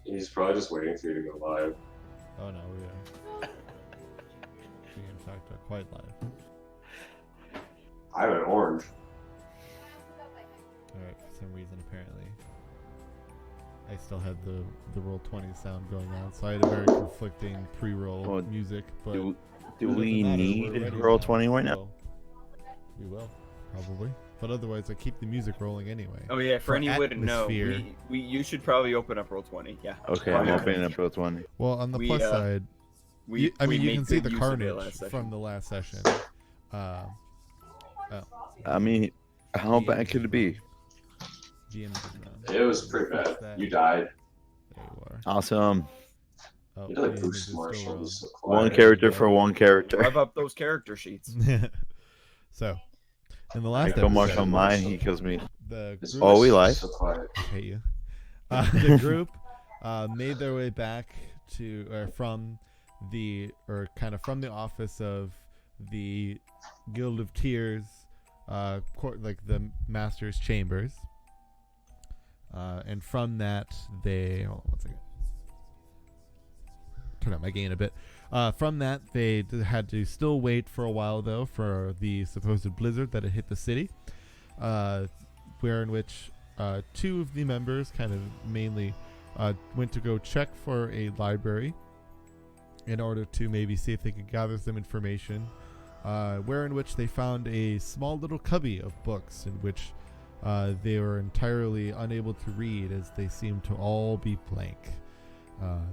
He's probably just waiting for you to go live. Oh no, we are. We in fact are quite live. I have an orange. Alright, for some reason apparently I still had the roll 20 sound going on, so I had a very conflicting pre-roll music, but Do it doesn't we matter, need we're ready roll now, 20 right now? so we will, probably. But otherwise I keep the music rolling anyway. Oh yeah, for anyone who wouldn't know, atmosphere. you should probably open up roll 20. Yeah. Okay, I'm opening up roll 20. Well, on the We, plus side, you we can made see good the use of it carnage last session. from the last session. I mean, how bad could it be? DM did not. It was pretty Fix bad. that. You died. There you are. Awesome. Oh, You did like the Bruce image is still Marshall. wrong. So One quiet. character for one character. Rev up those character sheets. So, in the I last kill Marshall episode, mine, he kills me. the His group, Oh, we voice live? is So quiet. I hate you. The group made their way back to, or from the office of the Guild of Tears, like the Master's Chambers. And from that, they... Hold on one second. Turn up my gain a bit. From that, they had to still wait for a while, though, for the supposed blizzard that had hit the city, where in which two of the members kind of mainly went to go check for a library in order to maybe see if they could gather some information, where in which they found a small little cubby of books in which they were entirely unable to read, as they seemed to all be blank.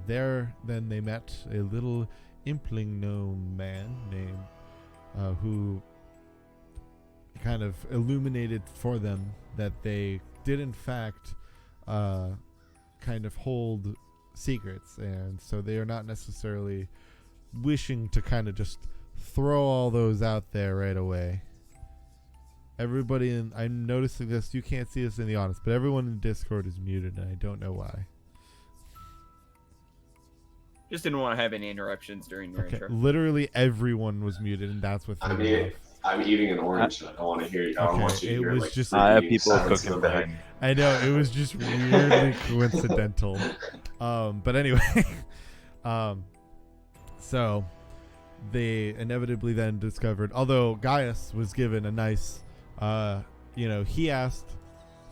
There, then they met a little impling gnome man named who kind of illuminated for them that they did in fact kind of hold secrets, and so they are not necessarily wishing to kind of just throw all those out there right away. Everybody I'm noticing this, you can't see this in the audience, but everyone in Discord is muted, and I don't know why. Just didn't want to have any interruptions during your Okay, intro. literally everyone was muted, and that's what threw me off. I'm eating an orange. I don't want to hear you. I don't want you to it hear was like just- I have eating people sounds cooking in the back. behind me. I know, it was just weirdly coincidental. But anyway, so they inevitably then discovered, although Gaius was given a nice, he asked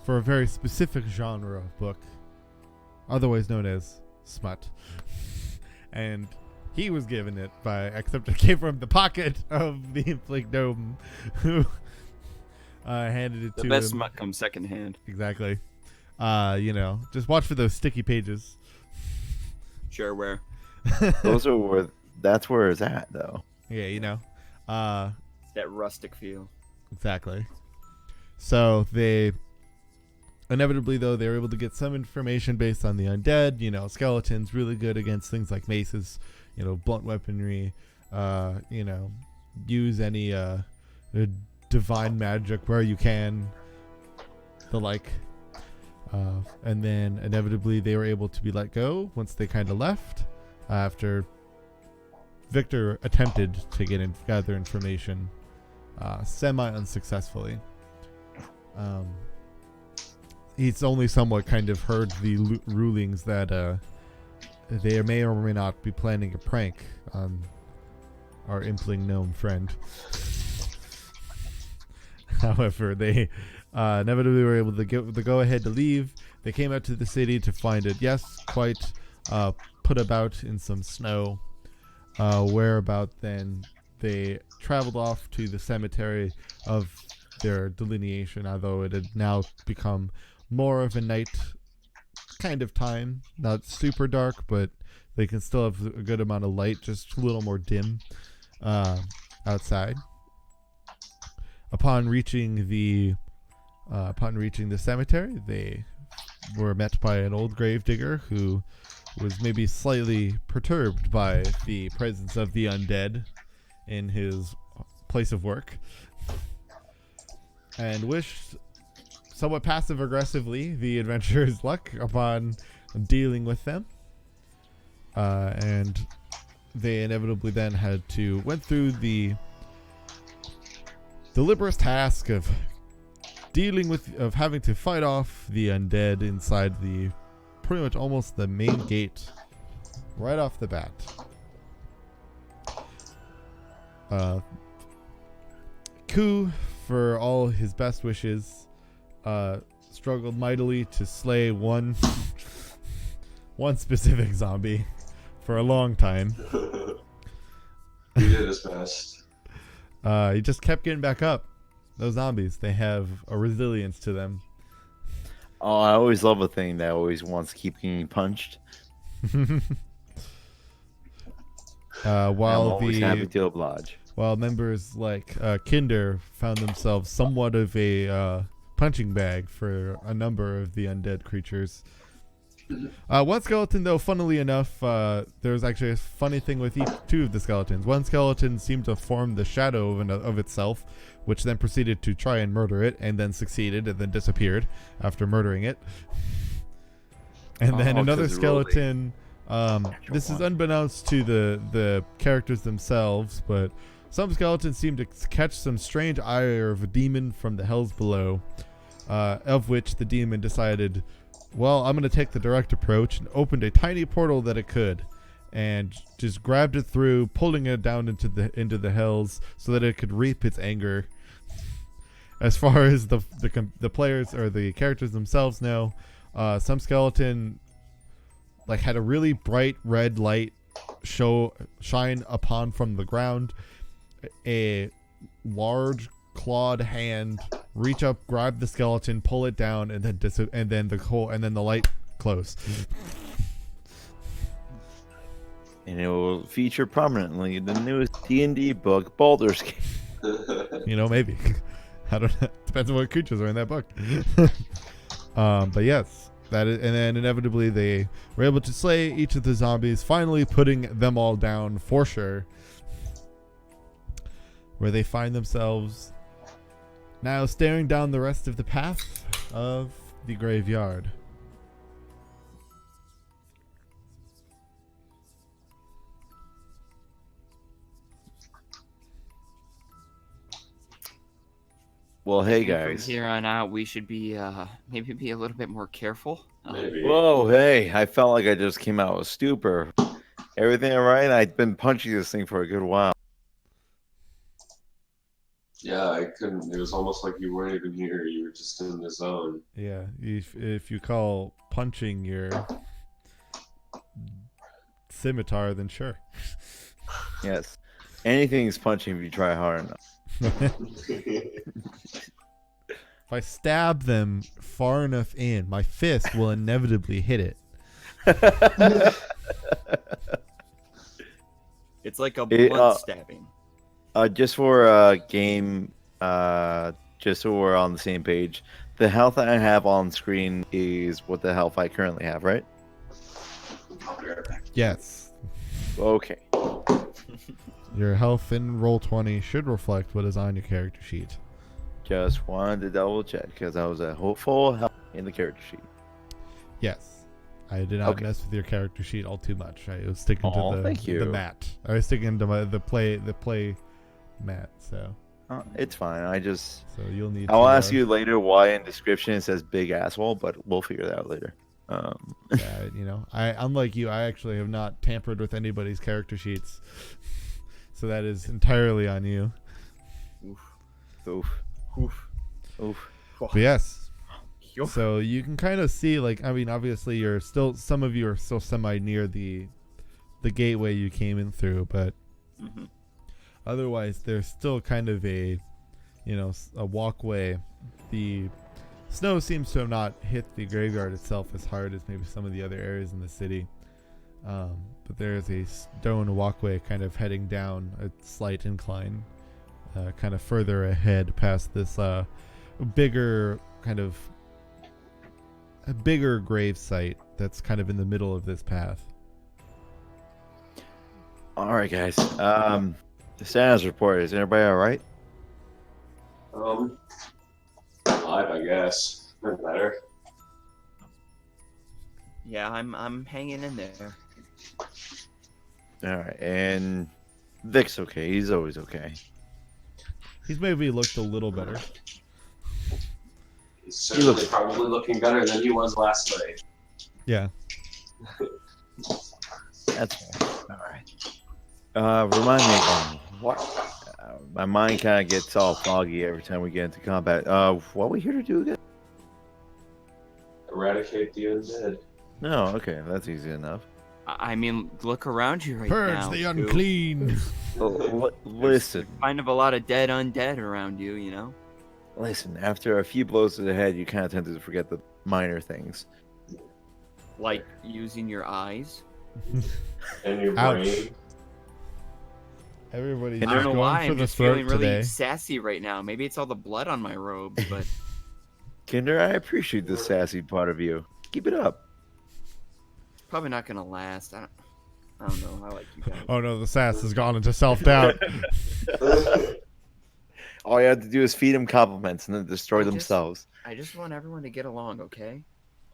for a very specific genre of book, otherwise known as smut. And he was given it except it came from the pocket of the Inflict Gnome, who handed it The to best him. smut comes secondhand. Exactly. Just watch for those sticky pages. Shareware. Those are where, that's where it's at, though. Yeah, That rustic feel. exactly. So they inevitably, though, they were able to get some information based on the undead. Skeletons really good against things like maces, blunt weaponry. Use any divine magic where you can. The like. And then inevitably they were able to be let go once they kind of left after Victor attempted to gather information semi-unsuccessfully. He's only somewhat kind of heard the rulings that they may or may not be planning a prank on our impling gnome friend. However, they inevitably were able to get the go-ahead to leave. They came out to the city to find it, yes, quite put about in some snow. Whereabout then they traveled off to the cemetery of their delineation, although it had now become more of a night kind of time. Not super dark, but they can still have a good amount of light, just a little more dim outside. Upon reaching the cemetery, they were met by an old gravedigger who was maybe slightly perturbed by the presence of the undead in his place of work, and wished somewhat passive-aggressively the adventurer's luck upon dealing with them. And they inevitably then went through the deliberate task of having to fight off the undead inside the pretty much almost the main gate right off the bat. Ku, for all his best wishes, struggled mightily to slay one specific zombie for a long time. He did his best. He just kept getting back up. Those zombies, they have a resilience to them. Oh, I always love a thing that always wants to keep getting punched. I'm always happy to oblige. While members like Kinder found themselves somewhat of a punching bag for a number of the undead creatures. One skeleton, though, funnily enough, there was actually a funny thing with two of the skeletons. One skeleton seemed to form the shadow of itself, which then proceeded to try and murder it, and then succeeded, and then disappeared after murdering it. And then another skeleton, this is unbeknownst to the characters themselves, but some skeletons seem to catch some strange ire of a demon from the hells below, of which the demon decided, well, I'm going to take the direct approach, and opened a tiny portal that it could, and just grabbed it through, pulling it down into the hells so that it could reap its anger. As far as the players or the characters themselves know, some skeleton had a really bright red light shine upon from the ground. A large clawed hand reach up, grab the skeleton, pull it down, and then the light close. And it will feature prominently in the newest D&D book, Baldur's Gate. Maybe. I don't know. Depends on what creatures are in that book. But yes, that is, and then inevitably they were able to slay each of the zombies, finally putting them all down for sure. Where they find themselves now staring down the rest of the path of the graveyard. Well, hey From guys. here on out, we should be maybe be a little bit more careful. Maybe. Whoa, hey! I felt like I just came out of stupor. Everything all right? I've been punching this thing for a good while. Yeah, I couldn't. It was almost like you weren't even here. You were just in the zone. Yeah, if you call punching your scimitar, then sure. Yes, anything's punching if you try hard enough. If I stab them far enough in, my fist will inevitably hit it. It's like a blunt stabbing. Just for game, just so we're on the same page, the health I have on screen is what the health I currently have, right? Yes. Okay. Your health in Roll20 should reflect what is on your character sheet. Just wanted to double check because I was a hopeful health in the character sheet. Yes. I did not Okay. mess with your character sheet all too much. I was sticking to thank you. the mat. I was sticking to the play mat, so It's fine. so you'll need I'll to, ask you later why in description it says big asshole, but we'll figure that out later. Yeah, I unlike you, I actually have not tampered with anybody's character sheets. So that is entirely on you. Oof. Oof. Oof. But yes. So you can kind of see, obviously some of you are still semi near the gateway you came in through, but otherwise there's still kind of a walkway. The snow seems to have not hit the graveyard itself as hard as maybe some of the other areas in the city. But there's a stone walkway kind of heading down a slight incline, kind of further ahead past this bigger grave site that's kind of in the middle of this path. All right, guys. The status report. Is everybody all right? Alive, I guess. Or better. Yeah, I'm hanging in there. All right, and Vic's okay. He's always okay. He's maybe looked a little better. He's certainly probably looking better than he was last night. Yeah. That's fair. All right. Remind me again. What? My mind kind of gets all foggy every time we get into combat. What are we here to do again? Eradicate the undead. No, okay, that's easy enough. I mean, look around you right Purge now. the Stu. unclean. Listen, Kind of a lot of dead undead around you, you know? listen. After a few blows to the head, you kind of tend to forget the minor things. Like using your eyes. And your Ouch. brain. Everybody's I I just don't know going why. for I'm the just throat feeling really today. sassy right now. Maybe it's all the blood on my robe, but Kinder, I appreciate the sassy part of you. Keep it up. it's probably not gonna last. I don't know. I like you guys. Oh no, the sass has gone into self-doubt. All you have to do is feed them compliments and then destroy I just- themselves. I just want everyone to get along, okay?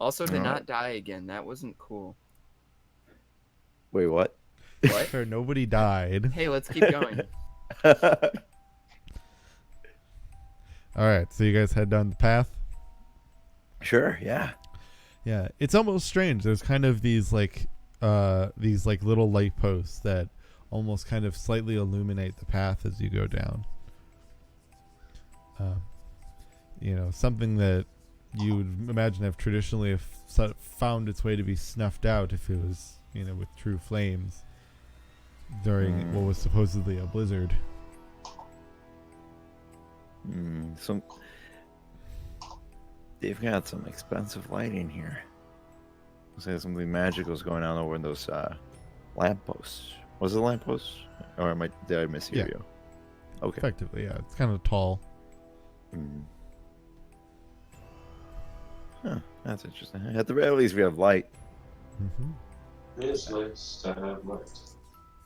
Also, to Alright. not die again. That wasn't cool. Wait, what? What? Sure, nobody died. Hey, let's keep going. All right, so you guys head down the path. Sure, yeah. Yeah, it's almost strange. There's kind of these little light posts that almost kind of slightly illuminate the path as you go down. Something that you would imagine have traditionally found its way to be snuffed out if it was, with true flames during what was supposedly a blizzard. They've got some expensive lighting here. Looks like something magical is going on over in those lampposts. Was it lampposts? Or did I mishear Yeah. you? Okay. Effectively, yeah. It's kind of tall. Huh, that's interesting. At the very least, we have light. Mm-hmm. It's nice to have light.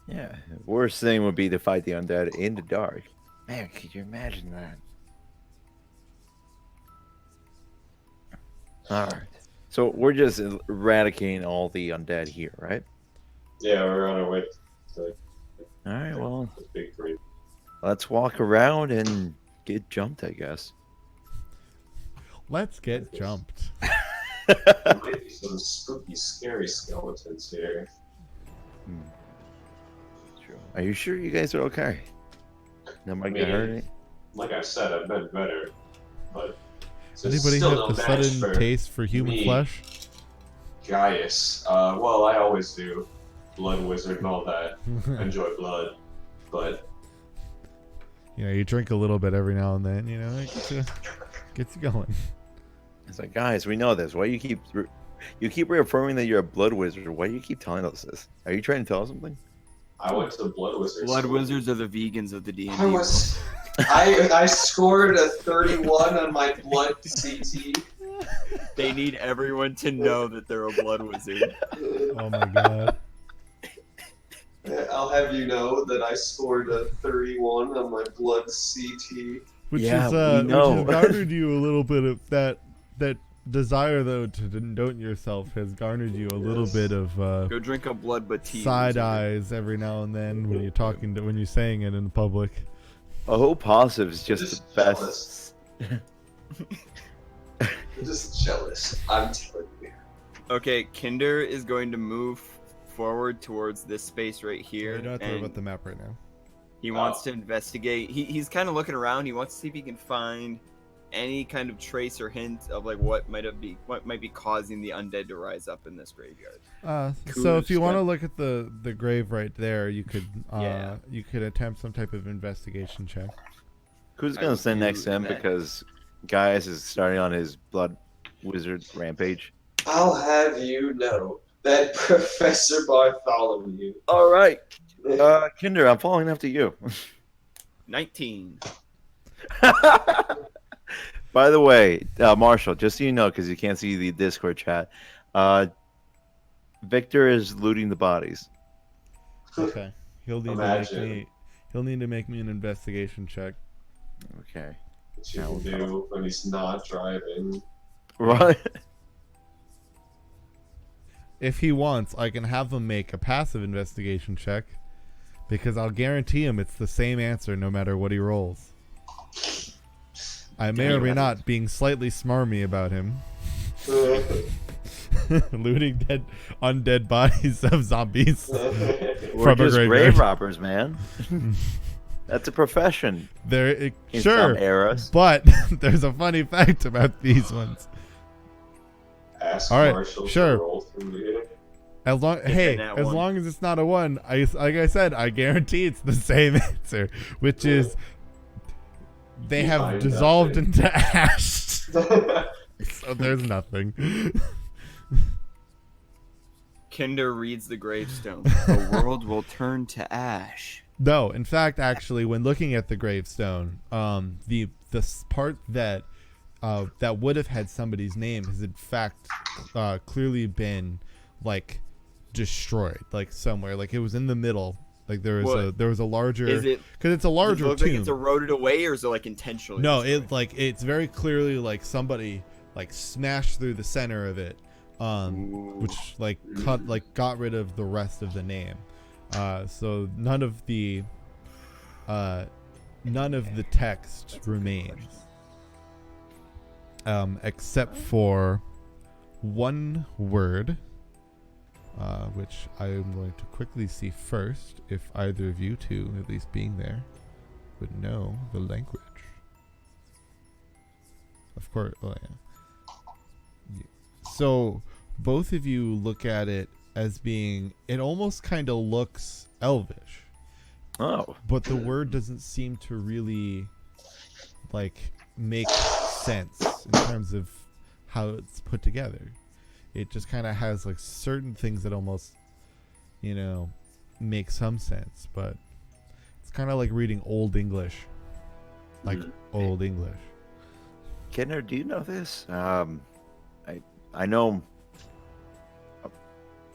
Yeah. Worst thing would be to fight the undead in the dark. Man, could you imagine that? Alright. So we're just eradicating all the undead here, right? Yeah, we're on our way to Alright, well, the big green. let's walk around and get jumped, I guess. Let's get jumped. There might be some spooky, scary skeletons here. True. Are you sure you guys are okay? Nobody got I mean, hurt? Any? Like I said, I've been better, but it's Anybody still have no the match sudden for taste for human me. flesh? Gaius. Well, I always do. Blood wizard and all that. I enjoy blood, but You drink a little bit every now and then. It gets you going. It's like, guys, we know this. Why you keep reaffirming that you're a blood wizard? Why do you keep telling us this? Are you trying to tell us something? I went to the blood wizard. Blood school. wizards are the vegans of the D&D I was. I scored a 31 on my blood CT. They need everyone to know that they're a blood wizard. Oh my god. I'll have you know that I scored a 31 on my blood CT. Which Yeah, is we which know. has garnered you a little bit of that desire though to don't yourself has garnered you a little Yes. bit of Go drink a blood tea. side eyes every now and then when you're saying it in public. A whole positive is just Just the best. I'm just jealous. I'm telling you. Okay, Kinder is going to move forward towards this space right You here. don't have to worry and about the map right now. he wants to investigate. He's kind of looking around. He wants to see if he can find any kind of trace or hint of like what might be causing the undead to rise up in this graveyard. So if you want to Cool. look at the grave right there, you could Yeah. you could attempt some type of investigation check. Who's I gonna will stand do next to him that. because Gaius is starting on his blood wizard rampage. I'll have you know that Professor Bartholomew. All right, Kinder, I'm following after you. 19. By the way, Marshall, just so you know, because you can't see the Discord chat, Victor is looting the bodies. Okay. He'll need Imagine. to make me an investigation check. Okay. What you can do when he's not driving. Right. If he wants, I can have him make a passive investigation check because I'll guarantee him it's the same answer no matter what he rolls. I may or may not being slightly smarmy about him. looting undead bodies of zombies We're from a just graveyard. grave robbers, man. That's a profession. There, In sure, some eras. but there's a funny fact about these ones. Ask All right, Marshall sure. to roll through it. As long, If that one. long as it's not a 1, like I said, I guarantee it's the same answer, which is they You have find dissolved nothing. into ash. So there's nothing. Kinder reads the gravestone. The world will turn to ash. No, in fact, actually, when looking at the gravestone, the part that would have had somebody's name has in fact clearly been like destroyed, like somewhere, like it was in the middle, like there was a larger. Is it? Because it's a Does it larger look tomb. like it's eroded away, or is it like intentionally? No, destroyed? it's very clearly like somebody like smashed through the center of it, which like got rid of the rest of the name. So none of the text remains, except for one word, which I am going to quickly see first, if either of you two, at least being there, would know the language. Of course, oh yeah. So both of you look at it as being, it almost kind of looks Elvish, Oh. but the word doesn't seem to really like make sense in terms of how it's put together. It just kind of has like certain things that almost, make some sense, but it's kind of like reading Old English, like Old English. Kenner, do you know this? I know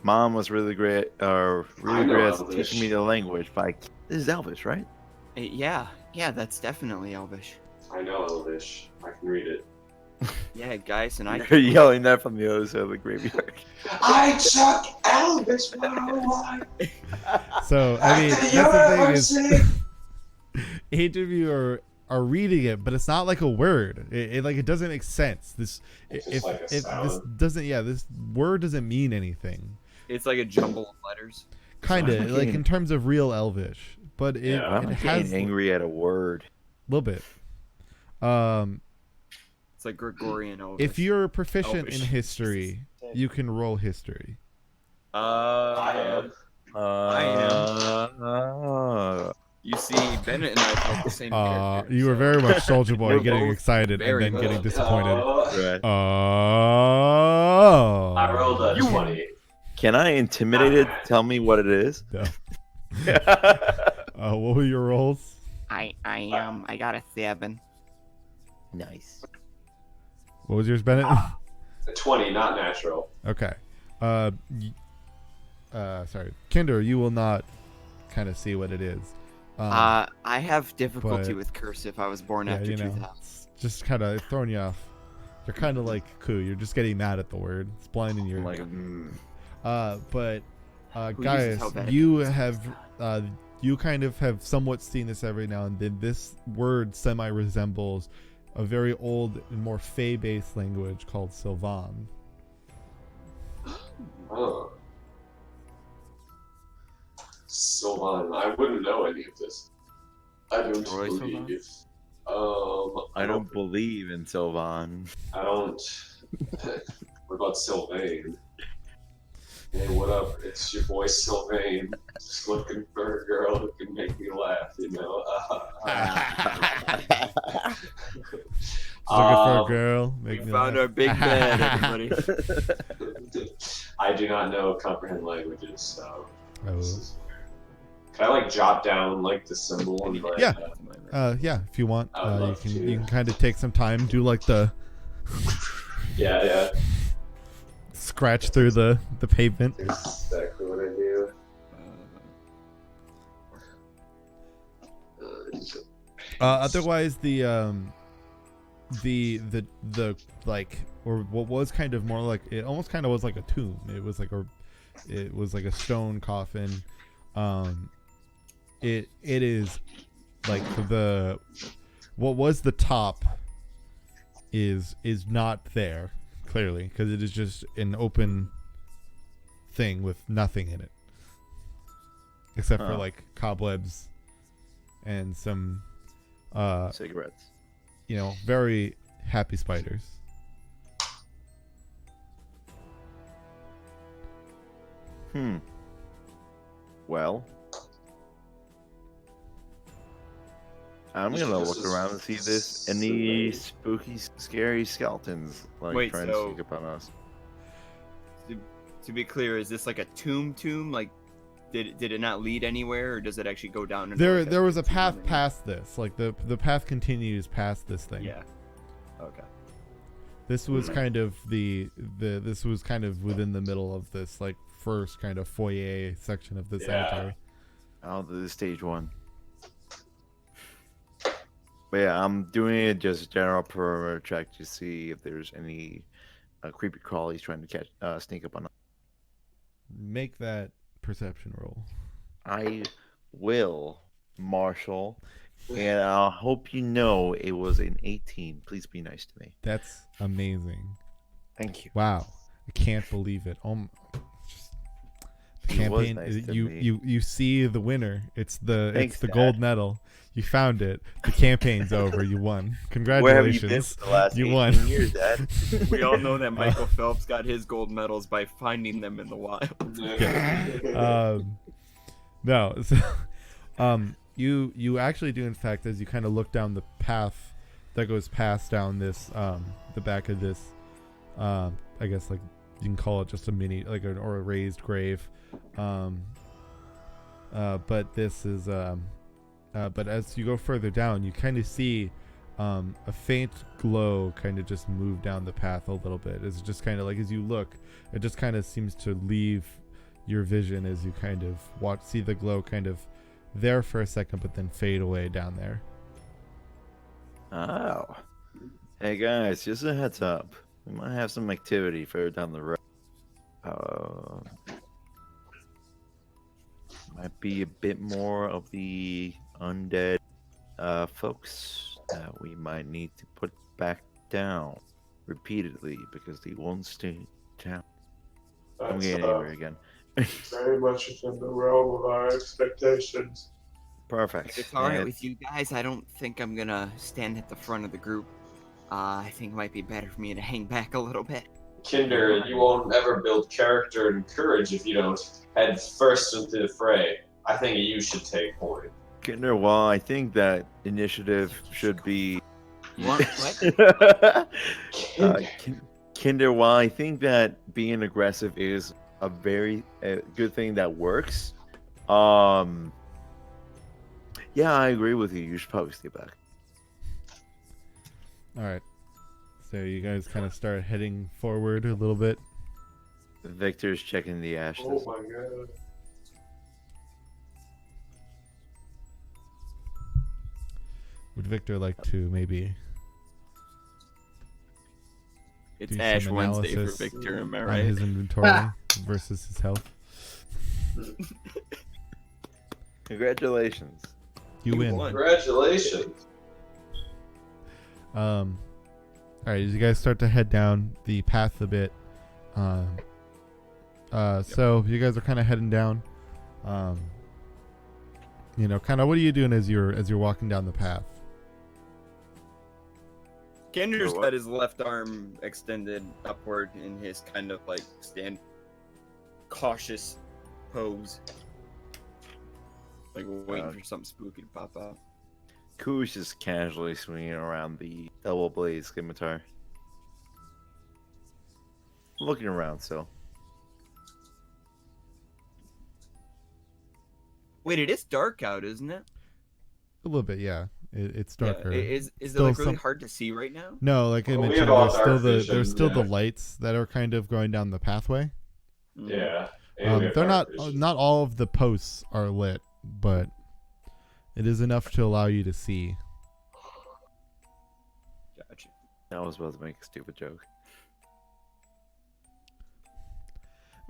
Mom was really great I know great at Elvish. teaching me the language, but this is Elvish, right? Yeah, that's definitely Elvish. I know Elvish. I can read it. Yeah, guys, and I. You're yelling that from the other side of the graveyard. I took Elvish 101. So I mean, that's the thing is, each of you are reading it, but it's not like a word. It doesn't make sense. This It's like a this sound. doesn't this word doesn't mean anything. It's like a jumble of letters. Kind of I'm like getting- in terms of real Elvish, but it I'm has getting a angry at a word. little bit. It's like Gregorian Elvish. If you're proficient Elvish. in history, you can roll history. I am. You see, Bennett and I felt the same character. You were so- very much Soldier Boy, We're getting both excited and very then getting much- disappointed. Right. Oh. I rolled a 20. Can I intimidate it? Tell me what it is. No. What were your rolls? I got a 7. Nice. What was yours, Bennett? A 20, not natural. Okay. Sorry. Kinder, you will not kind of see what it is. I have difficulty but- with cursive. I was born yeah, after you know, 2000. it's just kind of throwing you off. You're kind of like Ku. You're just getting mad at the word. It's blinding your. I'm like, But Who guys, uses Helvetica? you have you kind of have somewhat seen this every now and then. This word semi resembles a very old and more Fey-based language called Sylvan. Oh. Sylvan. I wouldn't know any of this. I don't Troy Sylvan? believe. I don't believe in Sylvan. I don't. What about Sylvain? Hey, what up? It's your boy Sylvain. Just looking for a girl who can make me laugh, you know? Looking for a girl. We Make me found laugh. our big bad, everybody. I do not know comprehend languages, so. Oh. This is weird. Can I like jot down like the symbol and like, Yeah. Yeah, if you want, I would you love can to. you can kind of take some time, do like the yeah. scratch through the pavement. Exactly what I do. Otherwise, the like, or what was kind of more like, it almost kind of was like a tomb. It was like a stone coffin. It is like what was the top is not there. clearly, because it is just an open thing with nothing in it, except for Huh. like cobwebs and some, Cigarettes. very happy spiders. Well, I'm Just gonna because look it's around and see if there's any spooky, scary skeletons Wait, trying to so- sneak up on us. To be clear, is this like a tomb? Like, did it not lead anywhere, or does it actually go down? Into like There was a tomb path underneath? past this. Like the path continues past this thing. Yeah. Okay. This was kind of this was kind of within the middle of this like first kind of foyer section of the Yeah. cemetery. I'll do the stage 1. But yeah, I'm doing it just general perimeter check to see if there's any creepy crawlies trying to sneak up on us. Make that perception roll. I will, Marshall, and I hope you know it was an 18. Please be nice to me. That's amazing. Thank you. Wow. I can't believe it. Just the He was campaign nice to me. you see the winner. It's the Thanks, the Dad. gold medal. You found it. The campaig's over. You won. Where have you been Congratulations. for the last You 18 won. years, Dad? We all know that Michael Phelps got his gold medals by finding them in the wild. No. So, you actually do in fact, as you kind of look down the path that goes past down this the back of this I guess like you can call it just a mini like or a raised grave, but this is but as you go further down, you kind of see a faint glow kind of just move down the path a little bit. It's just kind of like as you look, it just kind of seems to leave your vision as you kind of see the glow kind of there for a second, but then fade away down there. Oh. Hey guys, just a heads up. We might have some activity further down the road. Might be a bit more of the undead folks that we might need to put back down repeatedly because they won't stay down. I'm That's getting anywhere again. very much within the realm of our expectations. Perfect. If it's all right And- with you guys, I don't think I'm gonna stand at the front of the group. I think it might be better for me to hang back a little bit. Kinder, you won't ever build character and courage if you don't head first into the fray. I think you should take point. Kinder, well, I think that initiative should be. What? Kinder, while I think that being aggressive is a very good thing that works, yeah, I agree with you. You should probably stay back. All right. So you guys kind of start heading forward a little bit. Victor's checking the ashes. Oh my god. Would Victor like to maybe It's do Ash some Wednesday for analysis Victor, am I on right? his inventory versus his health? Congratulations. You win. won. Congratulations. All right, as you guys start to head down the path a bit, so you guys are kind of heading down. Kind of what are you doing as you're walking down the path? Kinder's For what? got his left arm extended upward in his kind of like stand cautious pose. Like waiting for something spooky to pop out. Koosh is casually swinging around the double blade scimitar. Looking around still. Wait, it is dark out, isn't it? A little bit, yeah. It's darker. Yeah. Is it Still like really some- hard to see right now? No, like I Well, we mentioned, have all there's still dark the vision, there's still the yeah. lights that are kind of going down the pathway. Mm. Yeah. And we have They're dark not vision. not all of the posts are lit, but it is enough to allow you to see. Gotcha. I was about to make a stupid joke.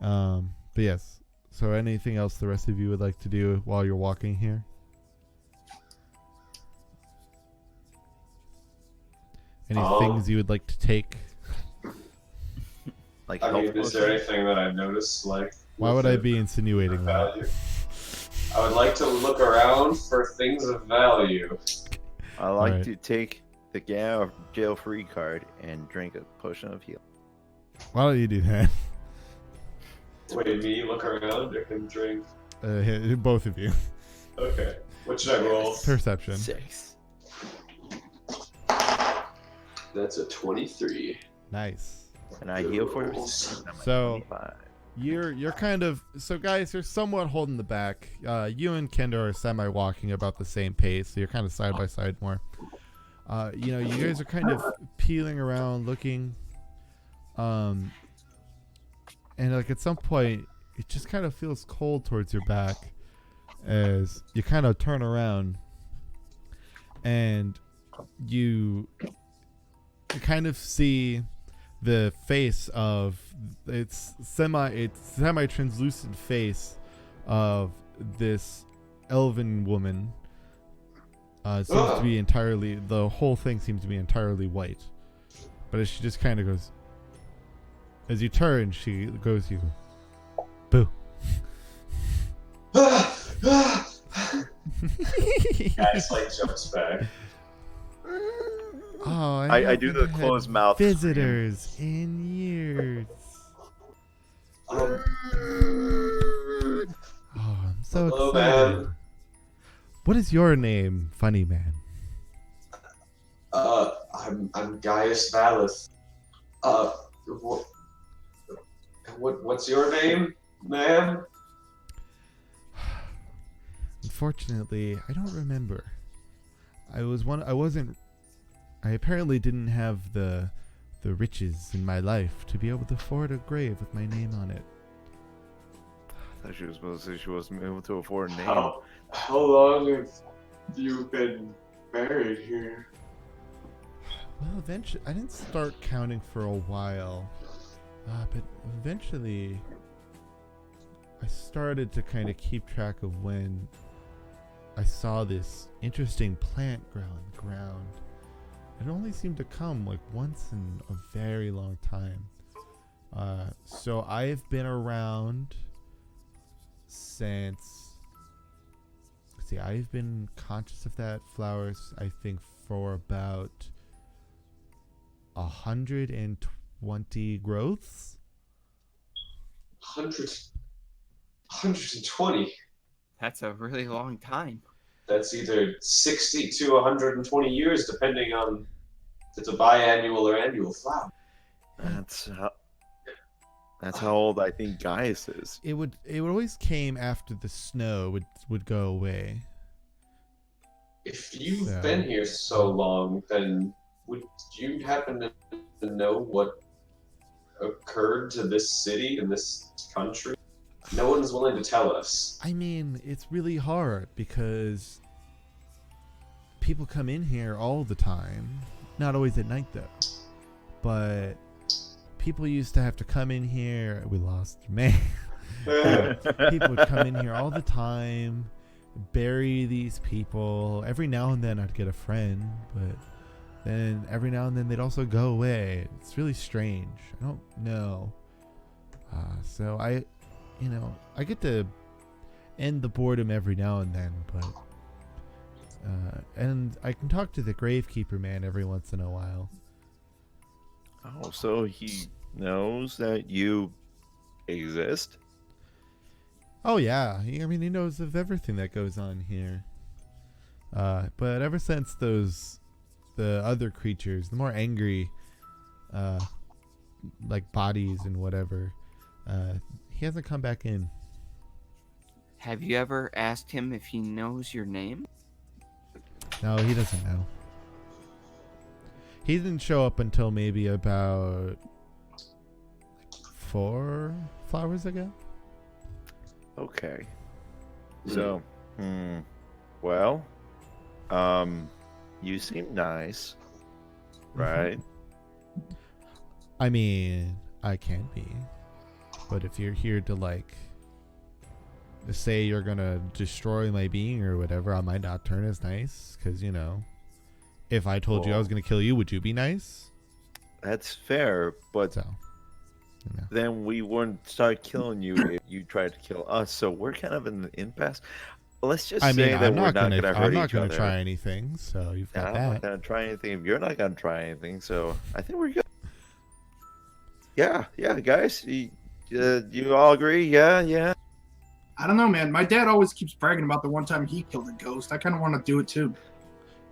But yes. So anything else the rest of you would like to do while you're walking here? Any things you would like to take? Like I health mean, is there potions? anything that I've noticed, like, Why with would I the be insinuating that? value? I would like to look around for things of value. I like Alright. to take the jail-free card and drink a potion of heal. Why don't you do that? Wait, me look around and drink. Both of you. Okay. What should I roll? Perception. 6. That's a 23. Nice. And I heal for you. So you're kind of guys, you're somewhat holding the back. You and Kendo are semi walking about the same pace, so you're kind of side by side more. You guys are kind of peeling around, looking, and like at some point, it just kind of feels cold towards your back as you kind of turn around, and you kind of see the face of it's semi translucent face of this elven woman. It seems to be entirely, the whole thing seems to be entirely white, but as she just kind of goes, as you turn, she goes, you boo. Guys, like, jumps back. Oh, I do the haven't had closed mouth visitors in years. Um, Oh, I'm so hello, excited. man. What is your name, funny man? I'm Gaius Valith. What's your name, ma'am? Unfortunately, I don't remember. I apparently didn't have the riches in my life to be able to afford a grave with my name on it. I thought she was supposed to say she wasn't able to afford a name. How long have you been buried here? Well, eventually, I didn't start counting for a while, but eventually, I started to kind of keep track of when I saw this interesting plant grow on the ground. It only seemed to come like once in a very long time. So I've been around since. Let's see, I've been conscious of that flowers, I think, for about 120 growths. 120. That's a really long time. That's either 60 to 120 years, depending on if it's a biannual or annual flower. That's how old I think Gaius is. It would always came after the snow would go away. If you've So- been here so long, then would you happen to know what occurred to this city and this country? No one's willing to tell us. I mean, it's really hard because people come in here all the time. Not always at night though. But people used to have to come in here. We lost man. People would come in here all the time, bury these people. Every now and then I'd get a friend, but then every now and then they'd also go away. It's really strange. I don't know. So I get to end the boredom every now and then, but and I can talk to the gravekeeper man every once in a while. Oh, so he knows that you exist? Oh yeah, he knows of everything that goes on here. But ever since the other creatures, the more angry, like bodies and whatever, he hasn't come back in. Have you ever asked him if he knows your name? No, he doesn't know. He didn't show up until maybe about 4 flowers ago. Okay. So, well, you seem nice, right? I mean, I can be. But if you're here to say you're gonna destroy my being or whatever, I might not turn as nice. Because, if I told you I was gonna kill you, would you be nice? That's fair, but So, then we wouldn't start killing you if you tried to kill us. So we're kind of in the impasse. Let's just I mean, say that we're not going to hurt I'm not each gonna other. try anything. So you've got I'm that. not going to try anything if you're not going to try anything. So I think we're good. Yeah, guys. You all agree? Yeah. I don't know, man. My dad always keeps bragging about the one time he killed a ghost. I kind of want to do it too.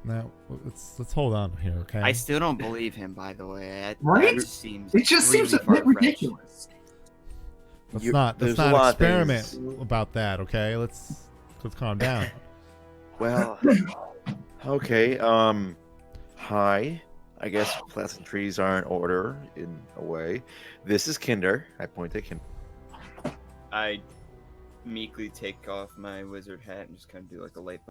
Now let's hold on here, okay? I still don't believe him, by the way. Right? That just seems It just really seems a bit far-fetched. ridiculous. Let's there's a lot not of experiment things- about that, okay? Let's calm down. Well, okay. Hi. I guess pleasantries are in order in a way. This is Kinder. I point at Kinder. I meekly take off my wizard hat and just kind of do like a light,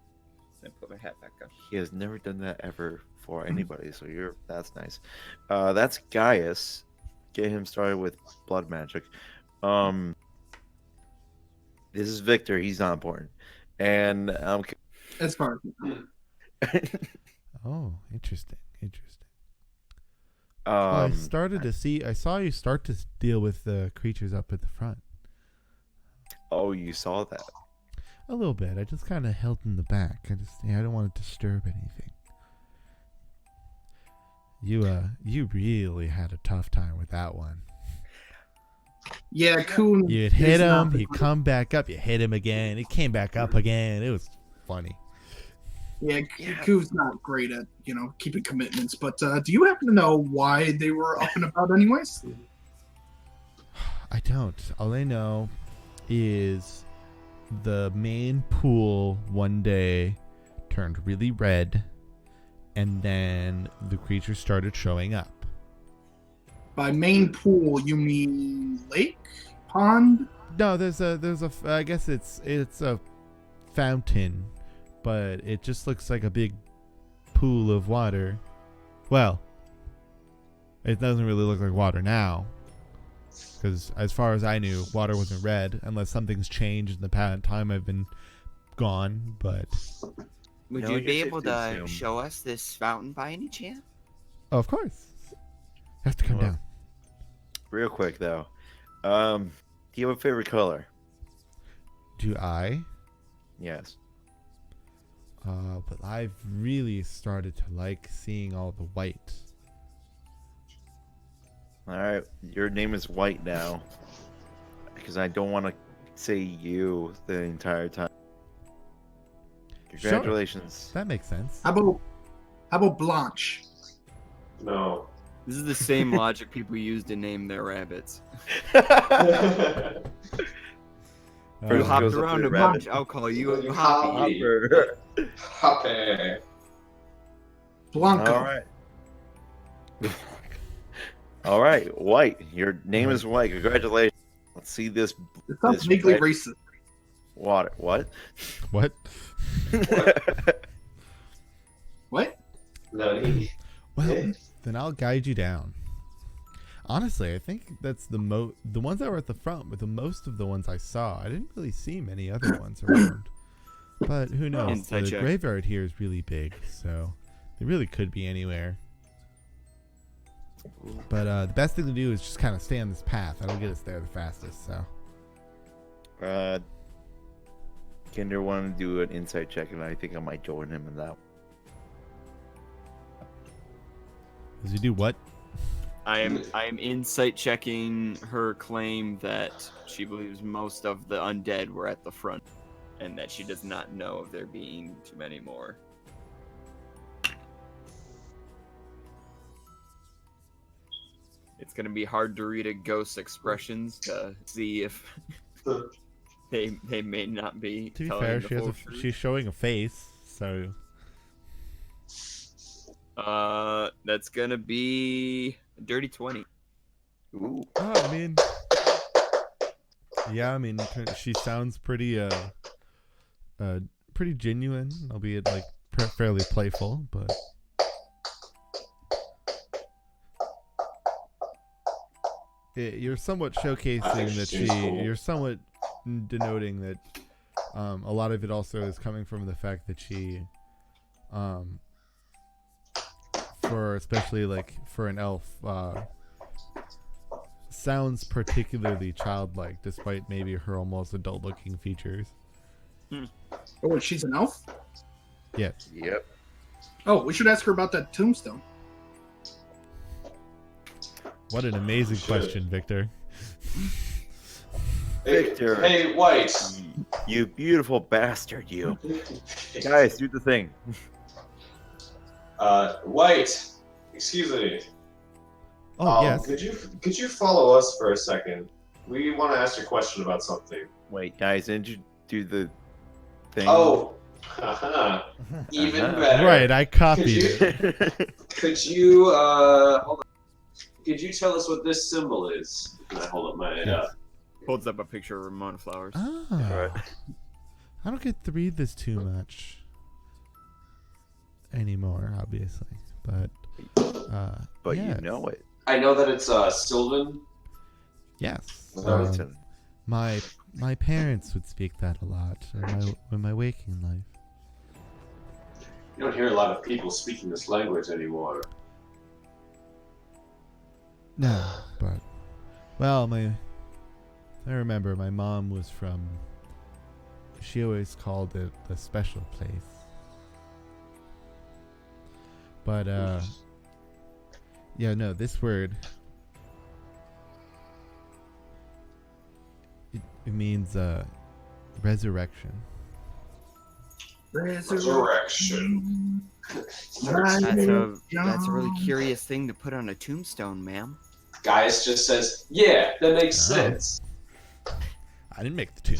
then put my hat back on. He has never done that ever for anybody, so that's nice. That's Gaius. Get him started with blood magic. This is Victor. He's not important. And As far as Oh, interesting. I saw you start to deal with the creatures up at the front. Oh, you saw that. A little bit. I just kind of held in the back. I don't want to disturb anything. You really had a tough time with that one. yeah, Kuhn. You'd hit him, he'd come back up, you hit him again, he came back up again. It was funny. Yeah, Kuhn's not great at keeping commitments. But do you happen to know why they were up and about, anyways? I don't. All I know is the main pool one day turned really red, and then the creatures started showing up. By main pool, you mean lake, pond? No, there's a I guess it's a fountain, but it just looks like a big pool of water. Well, it doesn't really look like water now, because as far as I knew, water wasn't red unless something's changed in the past time I've been gone. But Would No, you you're be safe able to to assume. show us this fountain by any chance? oh, of course, you have to come Well, down. Real quick though. Do you have a favorite color? Do I? Yes. But I've really started to like seeing all the white. All right. Your name is White now, because I don't want to say you the entire time. Congratulations. That makes sense. How about Blanche? No. This is the same logic people use to name their rabbits. First You Uh, hopped goes up around to a the bunch. rabbit. I'll call you Hoppy. Hoppy. Hoppy. Blanco. All right. All right, White. Your name is White. Congratulations. Let's see this It sounds this vaguely red racist. water. What? what? What? Nutty. Well, then I'll guide you down. Honestly, I think that's the ones that were at the front were the most of the ones I saw. I didn't really see many other ones around. But who knows? Inside The check. graveyard here is really big, so it really could be anywhere. But the best thing to do is just kind of stay on this path. That'll get us there the fastest. So Kinder wanted to do an insight check, and I think I might join him in that. as you do what? I am insight checking her claim that she believes most of the undead were at the front, and that she does not know of there being too many more. It's gonna be hard to read a ghost's expressions to see if they may not be To be telling fair, the she has full a, truth. she's showing a face, so That's gonna be a dirty 20. Ooh. I mean, yeah, I mean, she sounds pretty pretty genuine, albeit like fairly playful, but you're somewhat showcasing that she's cool. you're somewhat denoting that a lot of it also is coming from the fact that she for especially like for an elf sounds particularly childlike, despite maybe her almost adult-looking features. Oh, she's an elf? Yes. Yep. Oh, we should ask her about that tombstone. What an amazing Shit. question, Victor. Victor. Hey, White. You beautiful bastard, you. Guys, do the thing. White. Excuse me. Oh, yes. Could you follow us for a second? We want to ask you a question about something. Wait, guys, didn't you do the thing? Oh, haha. Even Uh-huh. better. Right, I copied you- it. Could you hold on. Could you tell us what this symbol is? Can I hold up my Yes. Holds up a picture of Ramona Flowers. Ah. Right. I don't get to read this too much anymore, obviously. But But yes. you know it. I know that it's Sylvan. Yes. Wellington. My parents would speak that a lot in my waking life. You don't hear a lot of people speaking this language anymore. No, but well, I remember my mom was from. She always called it the special place. But yeah, no, this word it means resurrection. Resurrection. That's a really curious thing to put on a tombstone, ma'am. Guys just says, yeah, that makes Oh. sense. I didn't make the tune.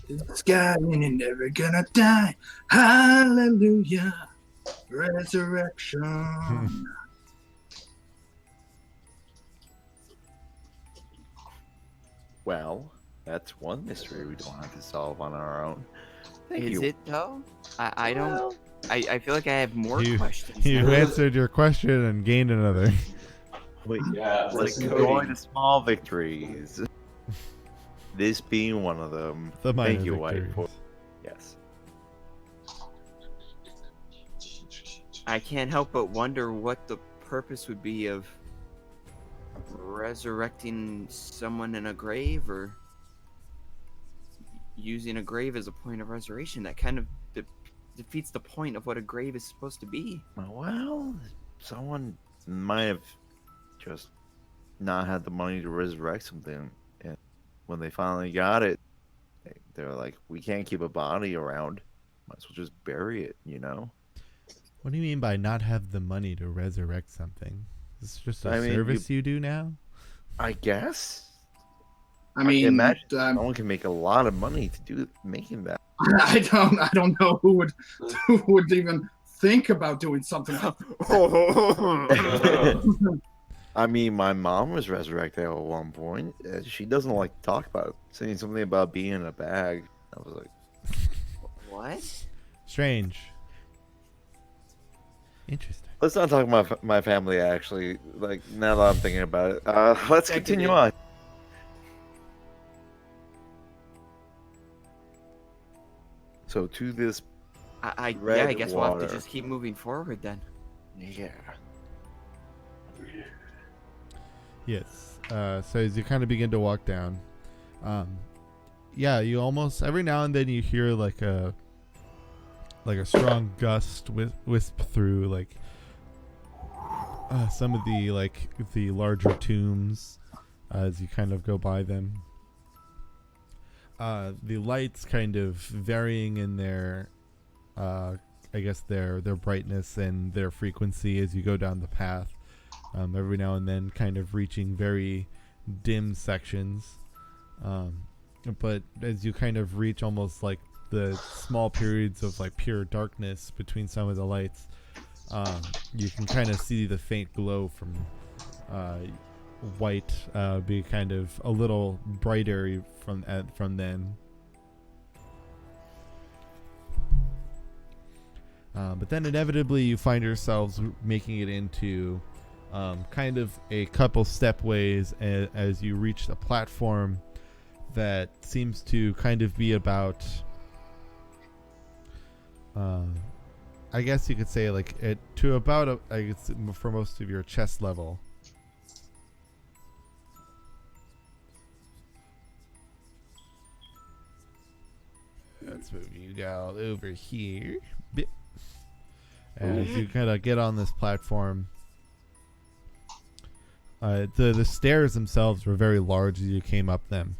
This guy ain't never gonna die. Hallelujah. Resurrection. Well, that's one mystery we don't have to solve on our own. Thank Is you. it though? I don't. I feel like I have more You- questions. You now. answered your question and gained another. Wait, Yeah, let's listen, enjoy baby. the small victories. This being one of them. The minor Thank you, White. victories. Yes. I can't help but wonder what the purpose would be of resurrecting someone in a grave or using a grave as a point of resurrection. That kind of defeats the point of what a grave is supposed to be. Well, someone might have just not had the money to resurrect something, and when they finally got it, they were like, "We can't keep a body around. Might as well just bury it," you know? What do you mean by not have the money to resurrect something? Is this just a I mean, service you do now? I guess. I mean, imagine someone can make a lot of money to do making that. I don't know who would even think about doing something like I mean, my mom was resurrected at one point. She doesn't like to talk about it. Saying something about being in a bag. I was like, What? Strange. Interesting. let's not talk about my family, actually. Like, now that I'm thinking about it. Let's continue on. So, to this... I Red guess we'll have water. to just keep moving forward then. Yeah. Yes. So as you kind of begin to walk down, yeah, you almost every now and then you hear like a strong gust wisp through like some of the larger tombs as you kind of go by them. The lights kind of varying in their I guess their brightness and their frequency as you go down the path. Every now and then kind of reaching very dim sections. But as you kind of reach almost like the small periods of like pure darkness between some of the lights, you can kind of see the faint glow from white be kind of a little brighter from then. But then inevitably you find yourselves making it into kind of a couple stepways as you reach a platform that seems to kind of be about I guess you could say like to about I guess for most of your chest level. let's move you guys over here. Bip. As you kind of get on this platform, the stairs themselves were very large as you came up them.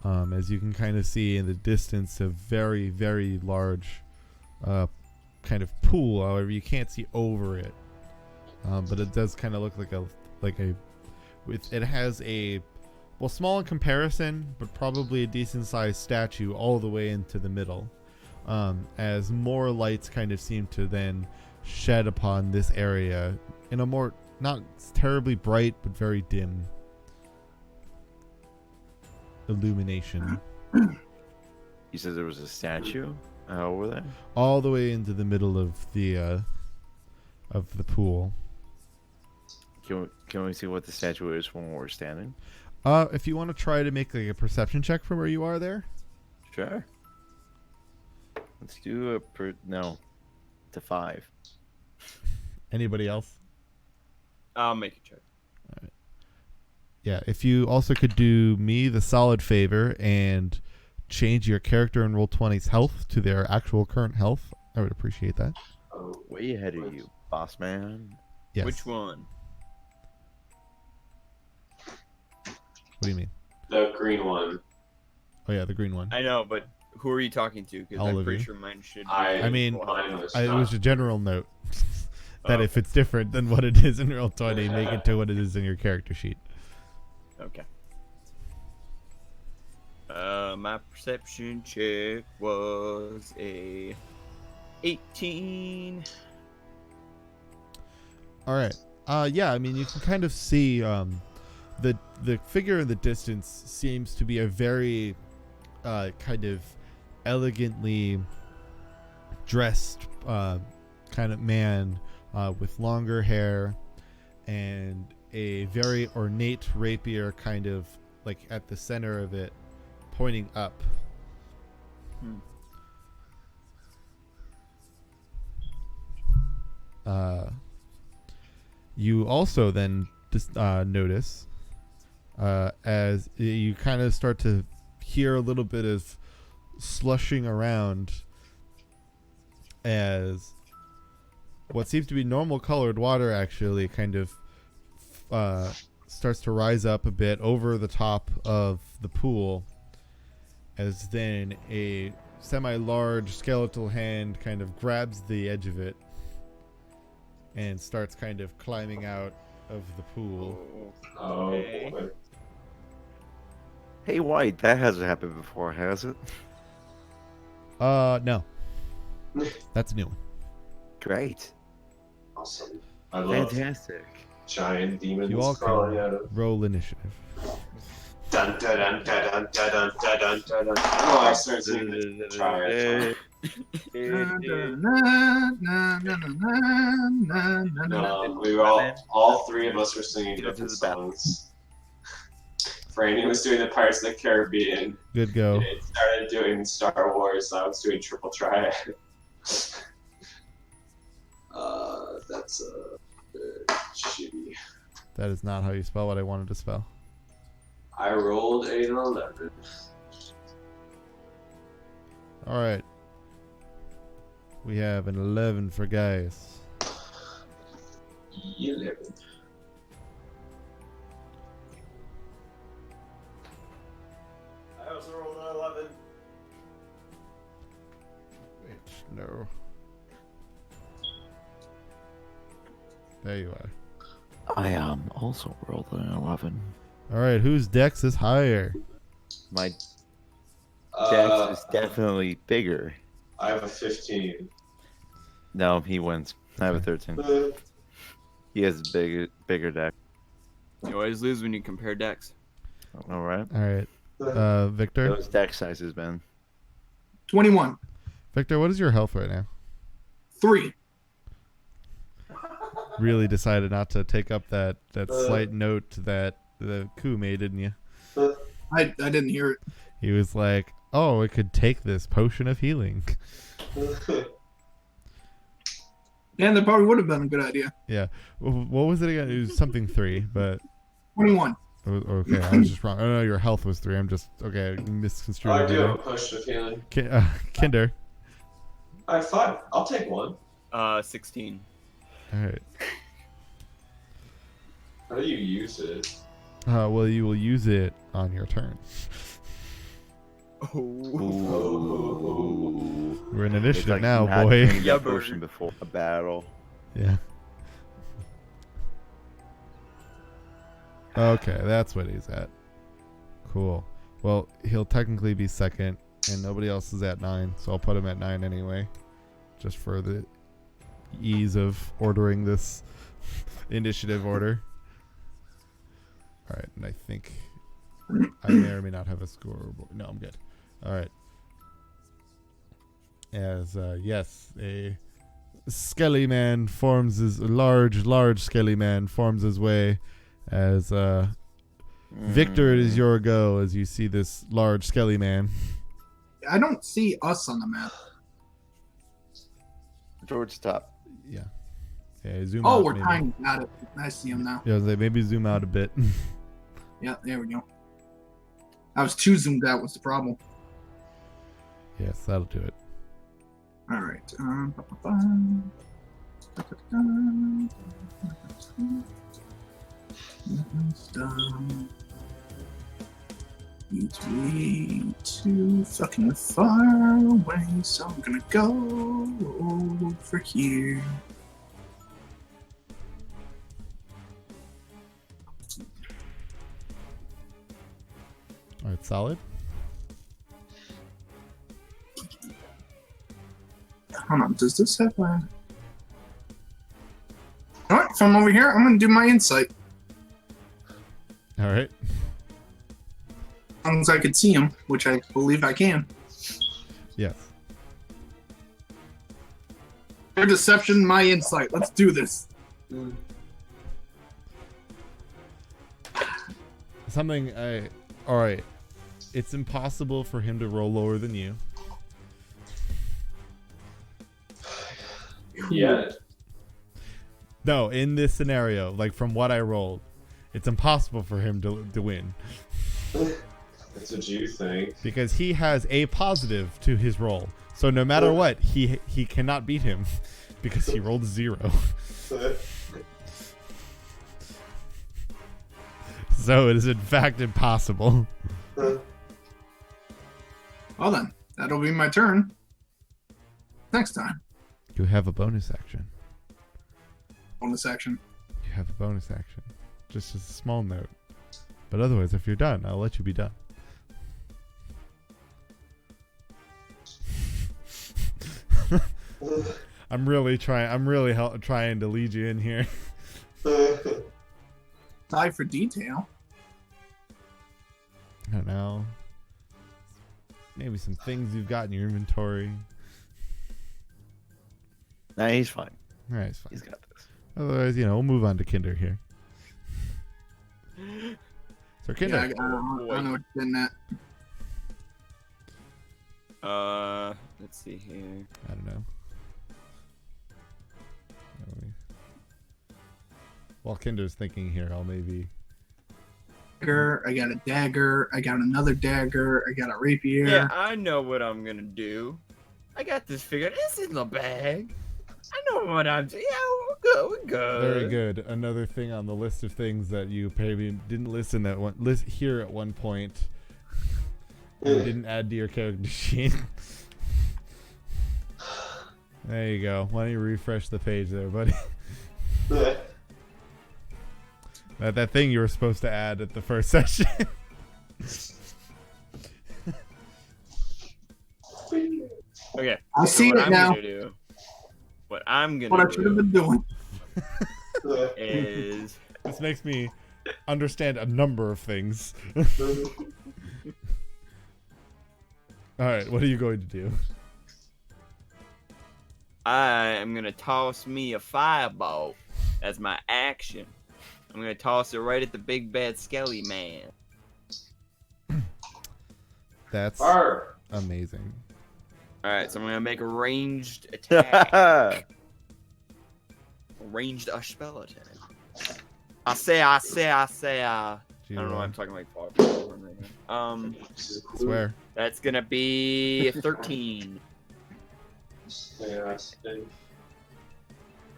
As you can kind of see in the distance, a very, very large kind of pool. However, you can't see over it, but it does kind of look like a. It has a, well, small in comparison, but probably a decent sized statue all the way into the middle. As more lights kind of seem to then shed upon this area in a more, not terribly bright, but very dim illumination. You said there was a statue over there? All the way into the middle of the pool. Can we see what the statue is when we're standing? If you want to try to make like a perception check from where you are there. Sure. Let's do to 5. Anybody else? I'll make a check. Yeah, if you also could do me the solid favor and change your character in Roll20's health to their actual current health, I would appreciate that. Oh, Way ahead of you, boss man. Yes. Which one? What do you mean? the green one. Oh yeah, the green one. I know, but who are you talking to? Because All I'm of pretty you. sure mine should. I mean, mine was it not. was a general note that Oh. if it's different than what it is in Roll20, make it to what it is in your character sheet. Okay. My perception check was a 18. All right. Yeah, I mean, you can kind of see the figure in the distance seems to be a very kind of elegantly dressed kind of man with longer hair and a very ornate rapier kind of like at the center of it, pointing up. You also then notice as you kind of start to hear a little bit of slushing around as what seems to be normal colored water actually kind of starts to rise up a bit over the top of the pool, as then a semi-large skeletal hand kind of grabs the edge of it and starts kind of climbing out of the pool. Oh Okay. boy. Hey, White, that hasn't happened before, has it? No. That's a new one. Great. Awesome. I love Fantastic. giant demons You all crawling out of. can roll initiative. Dun dun dun dun dun dun dun dun dun dun. Oh, I started singing the triad. No, we were all three of us were singing different songs. Franny was doing the Pirates of the Caribbean. Good go. It started doing Star Wars. I was doing Triple Triad. That's a bit shitty. That is not how you spell what I wanted to spell. I rolled an 11. All right. We have an 11 for guys. 11. I also rolled an 11. No. There you are. I also rolled an 11. All right, whose dex is higher? My dex is definitely bigger. I have a 15. No, he wins. I have a 13. He has a bigger deck. You always lose when you compare decks. All right. All right. Victor? Those deck sizes, man. 21. Victor, what is your health right now? 3. Really decided not to take up that slight note that the coup made, didn't you? I didn't hear it. He was like, oh, it could take this potion of healing. Yeah, that probably would have been a good idea. Yeah. What was it again? It was something 3, but... 21. Okay, I was just wrong. Oh no, your health was 3. I'm just okay. Misconstrued. I do have a everything. potion of healing. Kinder. I have 5. I'll take one. 16. All right. How do you use it? Well, you will use it on your turn. Ooh. We're in It's initiative like now, not boy. drinking Yeah, that potion before a battle. Yeah. Okay, that's what he's at. Cool. Well, he'll technically be second, and nobody else is at 9, so I'll put him at 9 anyway, just for the ease of ordering this initiative order. All right, and I think I may or may not have a scoreboard. No, I'm good. All right. As yes, a skelly man forms his large skelly man forms his way. As Victor, it is your go. As you see this large skelly man. I don't see us on the map. Towards the top. Yeah. Zoom Oh, out. we're maybe. tiny. Got it. I see him now. Yeah, maybe zoom out a bit. Yeah, there we go. I was too zoomed out. Was the problem? Yes, that'll do it. All right. It's way too fucking far away, so I'm gonna go over here. All right, solid. Hold on, does this have a... Alright, if I'm over here, I'm gonna do my insight. All right. As long as I can see him, which I believe I can. Yes. Your deception, my insight. Let's do this. All right. It's impossible for him to roll lower than you. Yeah. No, in this scenario, like from what I rolled, it's impossible for him to win That's what you think. because he has a positive to his roll. So no matter what, he cannot beat him because he rolled 0. So it is in fact impossible. Well then, that'll be my turn. Next time. You have a bonus action. Bonus action. You have a bonus action. Just as a small note. But otherwise, if you're done, I'll let you be done. I'm really trying to lead you in here. Tie for detail. I don't know. Maybe some things you've got in your inventory. Nah, he's fine. All right, it's fine. He's got this. Otherwise, we'll move on to Kinder here. So Kinder. Yeah, I don't know what you're getting at. Let's see here. I don't know. While Kinder's thinking here, I'll maybe... Dagger, I got a dagger, I got another dagger, I got a rapier. Yeah, I know what I'm gonna do. I got this figured. It's in the bag. I know what I'm doing. Yeah, we're good. We're good. Very good. Another thing on the list of things that you maybe didn't hear at one point. You didn't add to your character sheet. There you go. Why don't you refresh the page there, buddy? That thing you were supposed to add at the first session. Okay. I see what it I'm now. Gonna do, what I'm gonna What I should have do been doing. is This makes me understand a number of things. Alright, what are you going to do? I am gonna toss me a fireball as my action. I'm gonna toss it right at the big bad skelly man. That's Arr. amazing. Alright, so I'm gonna make a ranged attack. Ranged spell attack. I say, I don't know why I'm talking like fog. This is cool. Swear. That's gonna be 13. Yeah,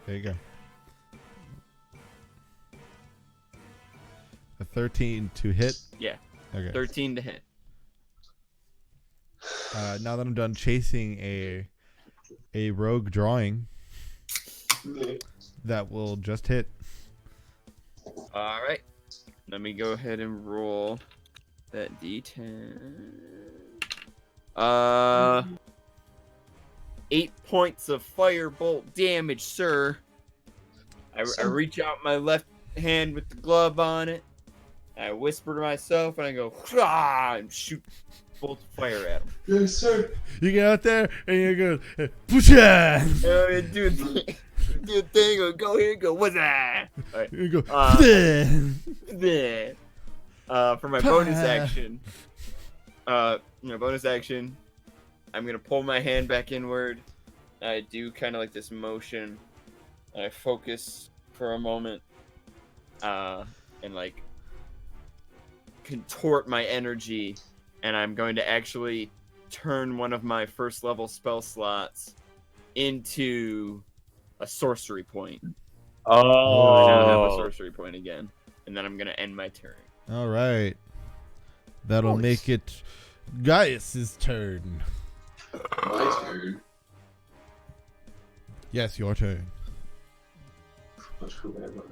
There you go. A 13 to hit. Yeah. Okay. 13 to hit. Now that I'm done chasing a rogue drawing, that will just hit. All right. Let me go ahead and roll that d10. 8 points of firebolt damage, sir. I reach out my left hand with the glove on it. I whisper to myself and I go, "Hurrah!" and shoot bolts of fire at him. Yes, sir. You get out there and you go, push it. Do a thing, go here, go, what's that? All right. You go, Bleh. For my bonus action, I'm gonna pull my hand back inward. I do kind of like this motion. I focus for a moment, and like contort my energy, and I'm going to actually turn one of my first level spell slots into a sorcery point. I now have a sorcery point again, and then I'm gonna end my turn. All right. That'll make it Gaius's turn. My turn. Yes, your turn. Much cooler than my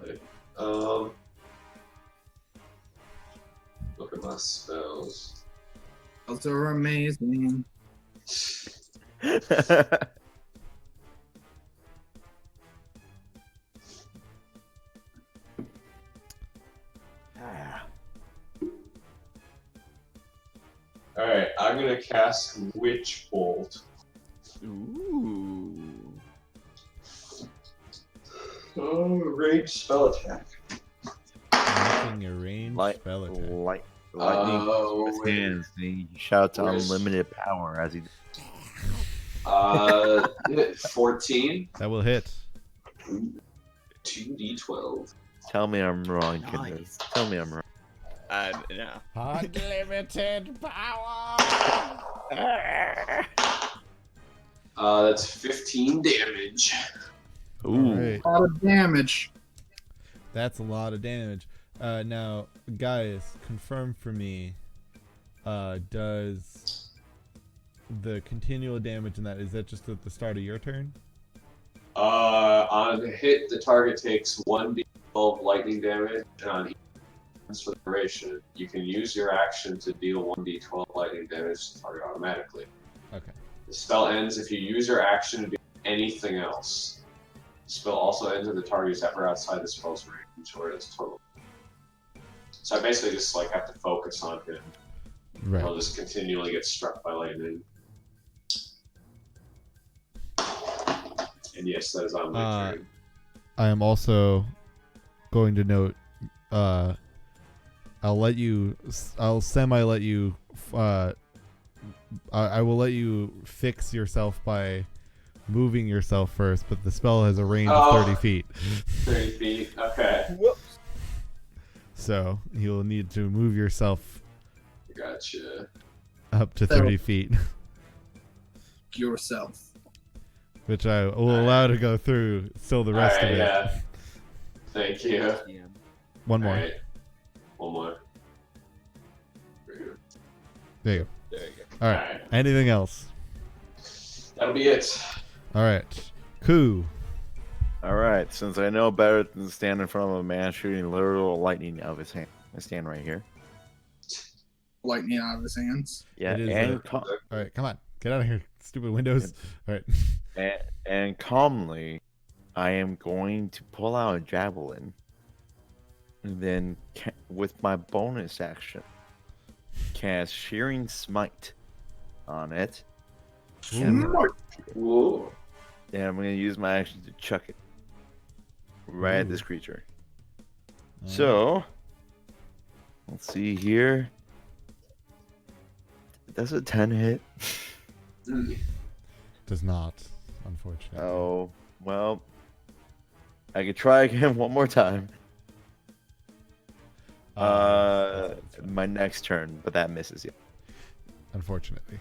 look at my spells. Those are amazing. Alright, I'm gonna cast Witch Bolt. Ooh. Oh, ranged spell attack. Making a ranged Light, spell attack. lightning Oh, from his hands. And he shouts Where's- unlimited power as he. 14. That will hit. 2d12. Tell me I'm wrong, Nice. goodness. Tell me I'm wrong. No. Unlimited power. That's 15 damage. Ooh. All right. A lot of damage. That's a lot of damage. Now, Gaius, confirm for me. Does the continual damage in that, is that just at the start of your turn? On a hit, the target takes 1d12 lightning damage, and on each for the duration, you can use your action to deal 1d12 lightning damage to the target automatically. Okay. The spell ends if you use your action to do anything else. The spell also ends if the target is ever outside the spell's range or its total. So I basically just like have to focus on him. Right. He'll just continually get struck by lightning. And yes, that is on my turn. I am also going to note, I'll let you I will let you fix yourself by moving yourself first, but the spell has a range of 30 feet. 30 feet, okay. Whoops. So you'll need to move yourself Gotcha. up to 30 feet, Yourself. which I will allow to go through still the rest of it. Yeah. Thank you. Yeah. One more. Alright. One more. There you go. There you go. All right. Alright. Anything else? That'll be it. All right. Coup. Alright, since I know better than stand in front of a man shooting literal lightning out of his hand, I stand right here. Lightning out of his hands. Yeah, It is and, All right. Come on. Get out of here. Stupid windows. All right. and calmly, I am going to pull out a javelin. And then, with my bonus action, cast Shearing Smite on it. Whoa. And I'm going to use my action to chuck it right at this creature. So, let's see here. Does a 10 hit? Does not, unfortunately. Oh, well, I could try again one more time. My next turn, but that misses you. Unfortunately.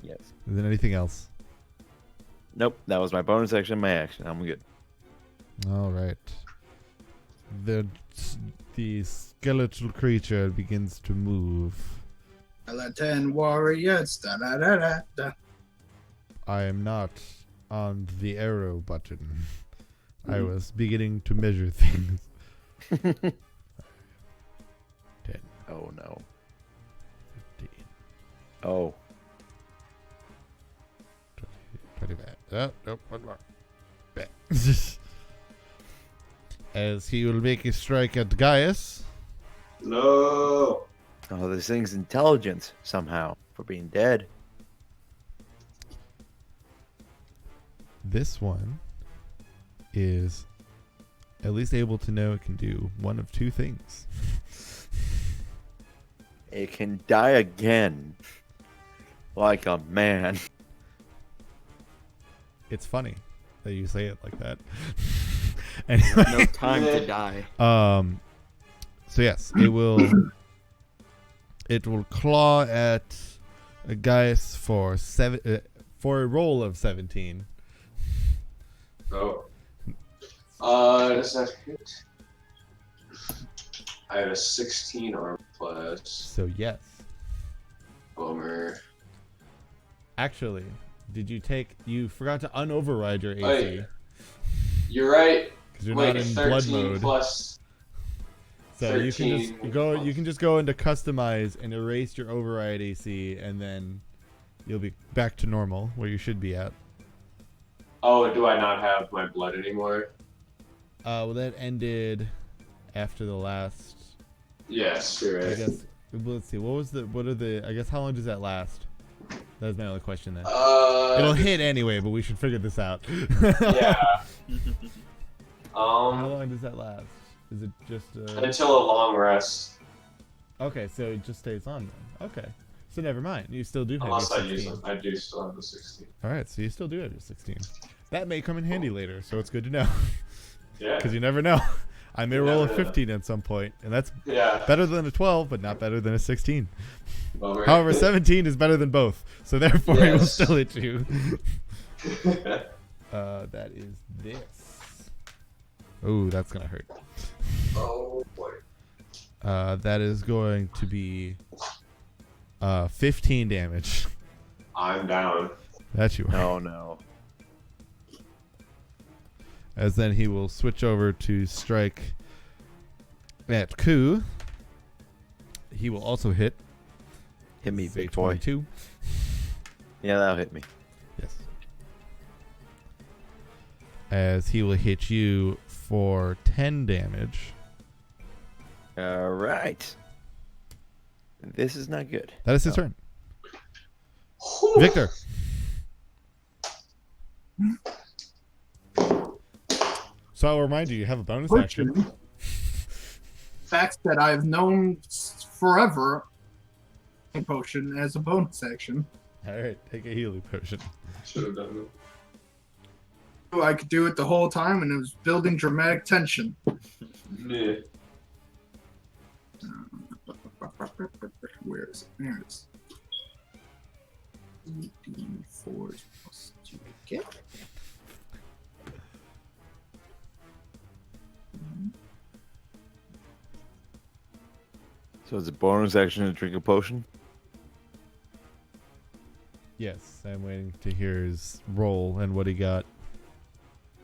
Yes. Is there anything else? Nope, that was my bonus action, my action. I'm good. All right. The skeletal creature begins to move. Skeleton warriors. Da da da da da. I am not on the arrow button. I was beginning to measure things. 10, Oh no. 15, Oh. 20 bad. Oh, nope, one more. Bad. As he will make a strike at Gaius. No. Oh, this thing's intelligent somehow for being dead. This one is at least able to know it can do one of two things. It can die again. Like a man. It's funny that you say it like that. Anyway. No time to die. So yes, it will claw at Gaius for a roll of 17. Oh. Does that hit? I have a 16 armor class. So yes. Bummer. Actually, you forgot to unoverride your AC. Wait. You're right. Because you're Wait, not in blood 13 mode. plus. So you can 13 just go. plus. You can just go into customize and erase your override AC, and then you'll be back to normal where you should be at. Oh, do I not have my blood anymore? Well, that ended after the last. Yes, you're I right. guess. Let's see. I guess how long does that last? That was my only question then. It'll hit anyway, but we should figure this out. Yeah. How long does that last? Is it just Until a long rest. Okay, so it just stays on then. Okay. So never mind. You still do have Unless your I 16. use them. I do still have the 16. Alright, so you still do have your 16. That may come in handy later, so it's good to know. Yeah. Because you never know. I may You roll a never know. 15 at some point, and that's Yeah. better than a 12, but not better than a 16. Bummer. However, 17 is better than both, so therefore it will Yes. still hit you. That is this. Oh, that's gonna hurt. Oh boy. That is going to be 15 damage. I'm down. That you are. Oh no. As then he will switch over to strike at Ku. He will also hit. Hit me, Say big boy. 22. Yeah, that'll hit me. Yes. As he will hit you for 10 damage. All right. This is not good. That is his turn. Victor. So I'll remind you have a bonus action. Fortune. Facts that I've known forever. A potion as a bonus action. Alright, take a healing potion. Should have done that. Oh, I could do it the whole time, and it was building dramatic tension. Yeah. Where is it? There it is. 4 plus 2. Okay. So it's a bonus action to drink a potion? Yes, I'm waiting to hear his roll and what he got.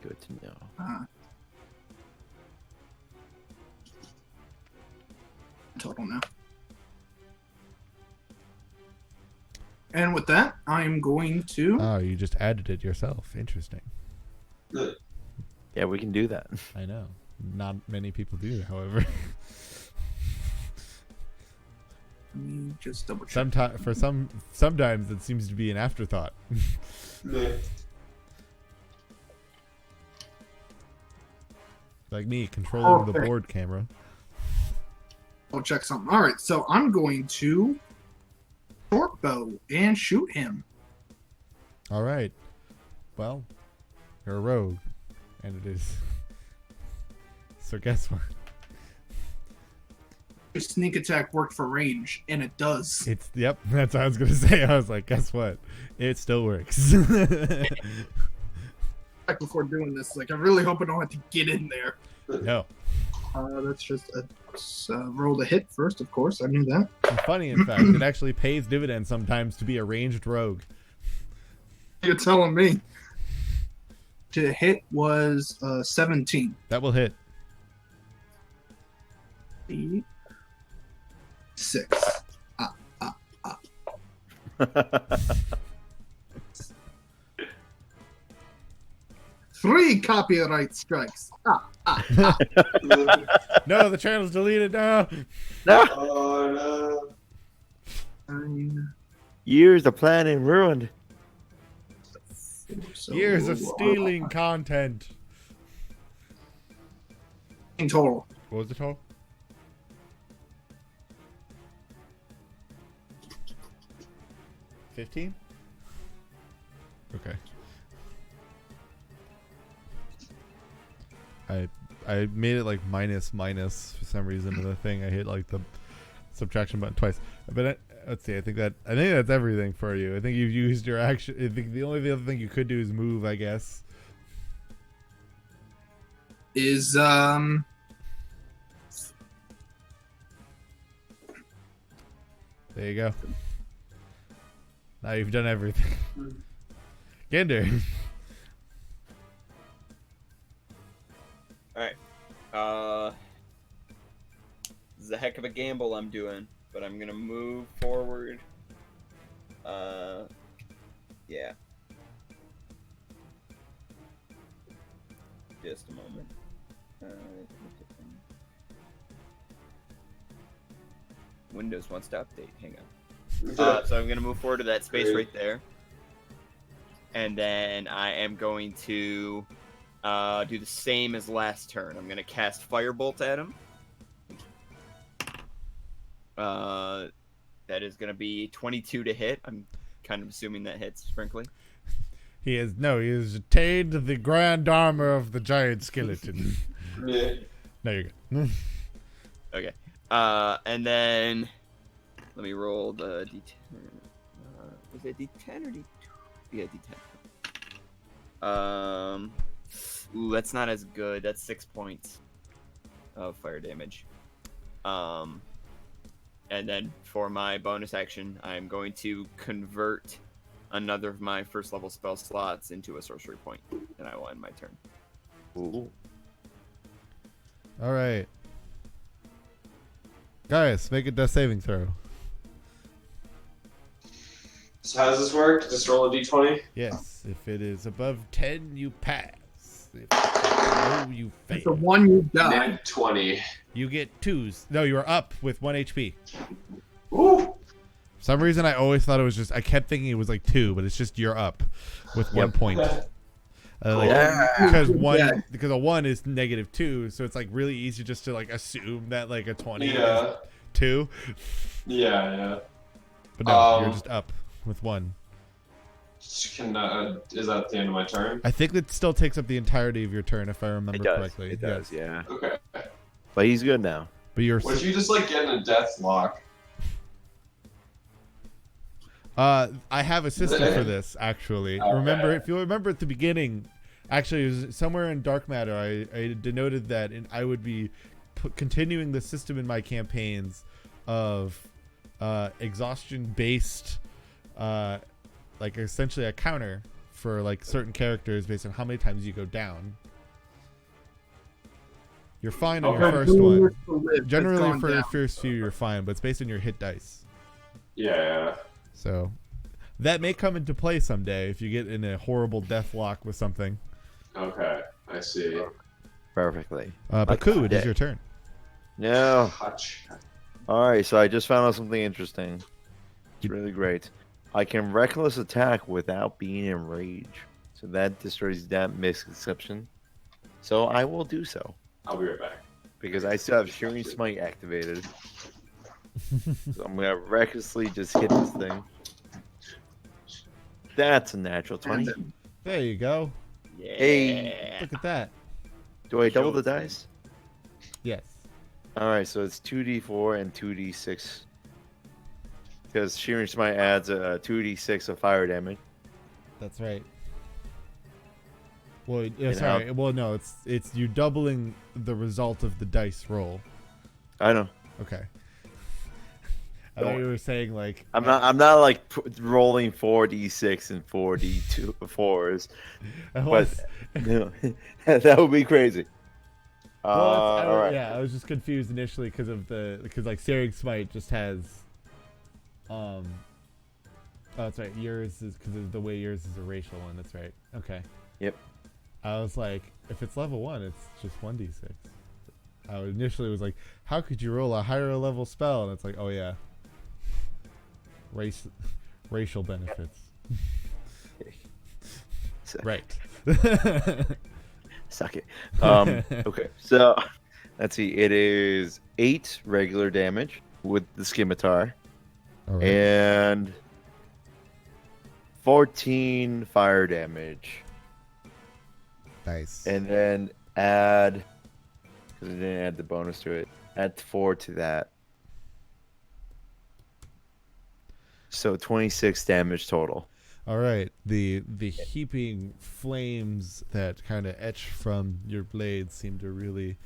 Good to know. Total now. And with that, I'm going to. Oh, you just added it yourself. Interesting. Yeah, we can do that. I know. Not many people do, however. Let me just double check. Sometimes it seems to be an afterthought. Yeah. Like me controlling the Perfect. board camera. I'll check something. All right, so I'm going to short bow and shoot him. All right. Well, you're a rogue, and it is. So guess what? sneak attack work for range, and it does. It's yep. That's what I was gonna say. I was like, guess what? It still works. Before doing this, like I really hope I don't have to get in there. No. That's just a roll to hit first, of course. I knew that. And funny, in fact, it actually pays dividends sometimes to be a ranged rogue. You're telling me. To hit was 17. That will hit. 8, 6. 3 copyright strikes. No, the channel's deleted now. No. Oh no. 9, Years of planning ruined. 4, so Years of stealing content. in total. What was the total? 15? Okay. I made it like minus for some reason in the thing. I hit like the subtraction button twice. But let's see. I think that's everything for you. I think you've used your action. I think the other thing you could do is move, I guess. Is There you go. Now you've done everything. Gander. This is a heck of a gamble I'm doing, but I'm gonna move forward. Yeah. Just a moment. Windows wants to update. Hang on. So I'm gonna move forward to that space right there, and then I am going to do the same as last turn. I'm gonna cast Firebolt at him. That is gonna be 22 to hit. I'm kind of assuming that hits, Sprinkly. He has attained the grand armor of the giant skeleton. Yeah. No, you're good. Okay. And then let me roll the D10. Is it D10 or D2? Yeah, D10. Ooh, that's not as good. That's 6 points of fire damage. And then for my bonus action, I'm going to convert another of my first level spell slots into a sorcery point, and I will end my turn. Ooh. All right. Guys, make a death saving throw. So how does this work? Just roll a d20? Yes. If it is above 10, you pass. If below, you the fail. one you die. Net 20. You get 2s. No, you are up with 1 HP. Ooh! For some reason, I always thought it was I kept thinking it was like 2, but it's just you're up with 1 point. Because a 1 is -2, so it's like really easy just to like assume that like a 20 is 2. Yeah. But no, you're just up with 1. Is that the end of my turn? I think it still takes up the entirety of your turn, if I remember correctly. It does, yeah. Okay. But he's good now. But you're. What if you just like get in a death lock? I have a system for this actually. Okay. Remember, if you remember at the beginning, actually, it was somewhere in Dark Matter. I denoted that, and I would be continuing the system in my campaigns of exhaustion-based, like essentially a counter for like certain characters based on how many times you go down. You're fine on your first one. Generally, for your first few, you're fine, but it's based on your hit dice. Yeah. So that may come into play someday if you get in a horrible death lock with something. Okay, I see. Perfectly. But Ku, it is your turn. No. Hutch. Alright, so I just found out something interesting. It's really great. I can reckless attack without being enraged. So that destroys that misconception. So I will do so. I'll be right back. Because I still have Shearing Smite activated. So I'm gonna recklessly just hit this thing. That's a natural 20. There you go. Yeah. Hey. Look at that. Do I double the dice? Yes. All right, so it's 2d4 and 2d6. Because Shearing Smite adds a 2d6 of fire damage. That's right. Well, yeah, And sorry. Well, no, it's you doubling the result of the dice roll. I know. Okay. I thought you were saying like I'm not like rolling 4d6 and 4d4s. I But was. no, that would be crazy. All right. Yeah, I was just confused initially because like Searing Smite just has oh, that's right. Yours is because of the way yours is a racial one. That's right. Okay. Yep. I was like, if it's level 1, it's just 1d6. I initially was like, how could you roll a higher level spell? And it's like, oh yeah, racial benefits. So, Right. Suck it. Okay, so let's see. It is 8 regular damage with the scimitar All right. and 14 fire damage. Nice. And then add, because I didn't add the bonus to it, add 4 to that. So 26 damage total. All right. The heaping flames that kind of etch from your blade seem to really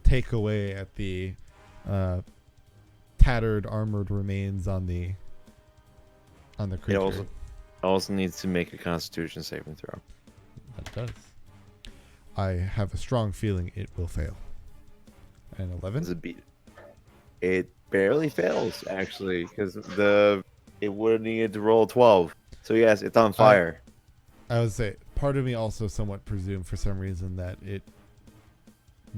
take away at the tattered armored remains on the It creature. also needs to make a Constitution saving throw. That does. I have a strong feeling it will fail. An 11? Does it beat it? It barely fails, actually, because it would have needed to roll 12. So yes, it's on fire. I would say part of me also somewhat presumed for some reason that it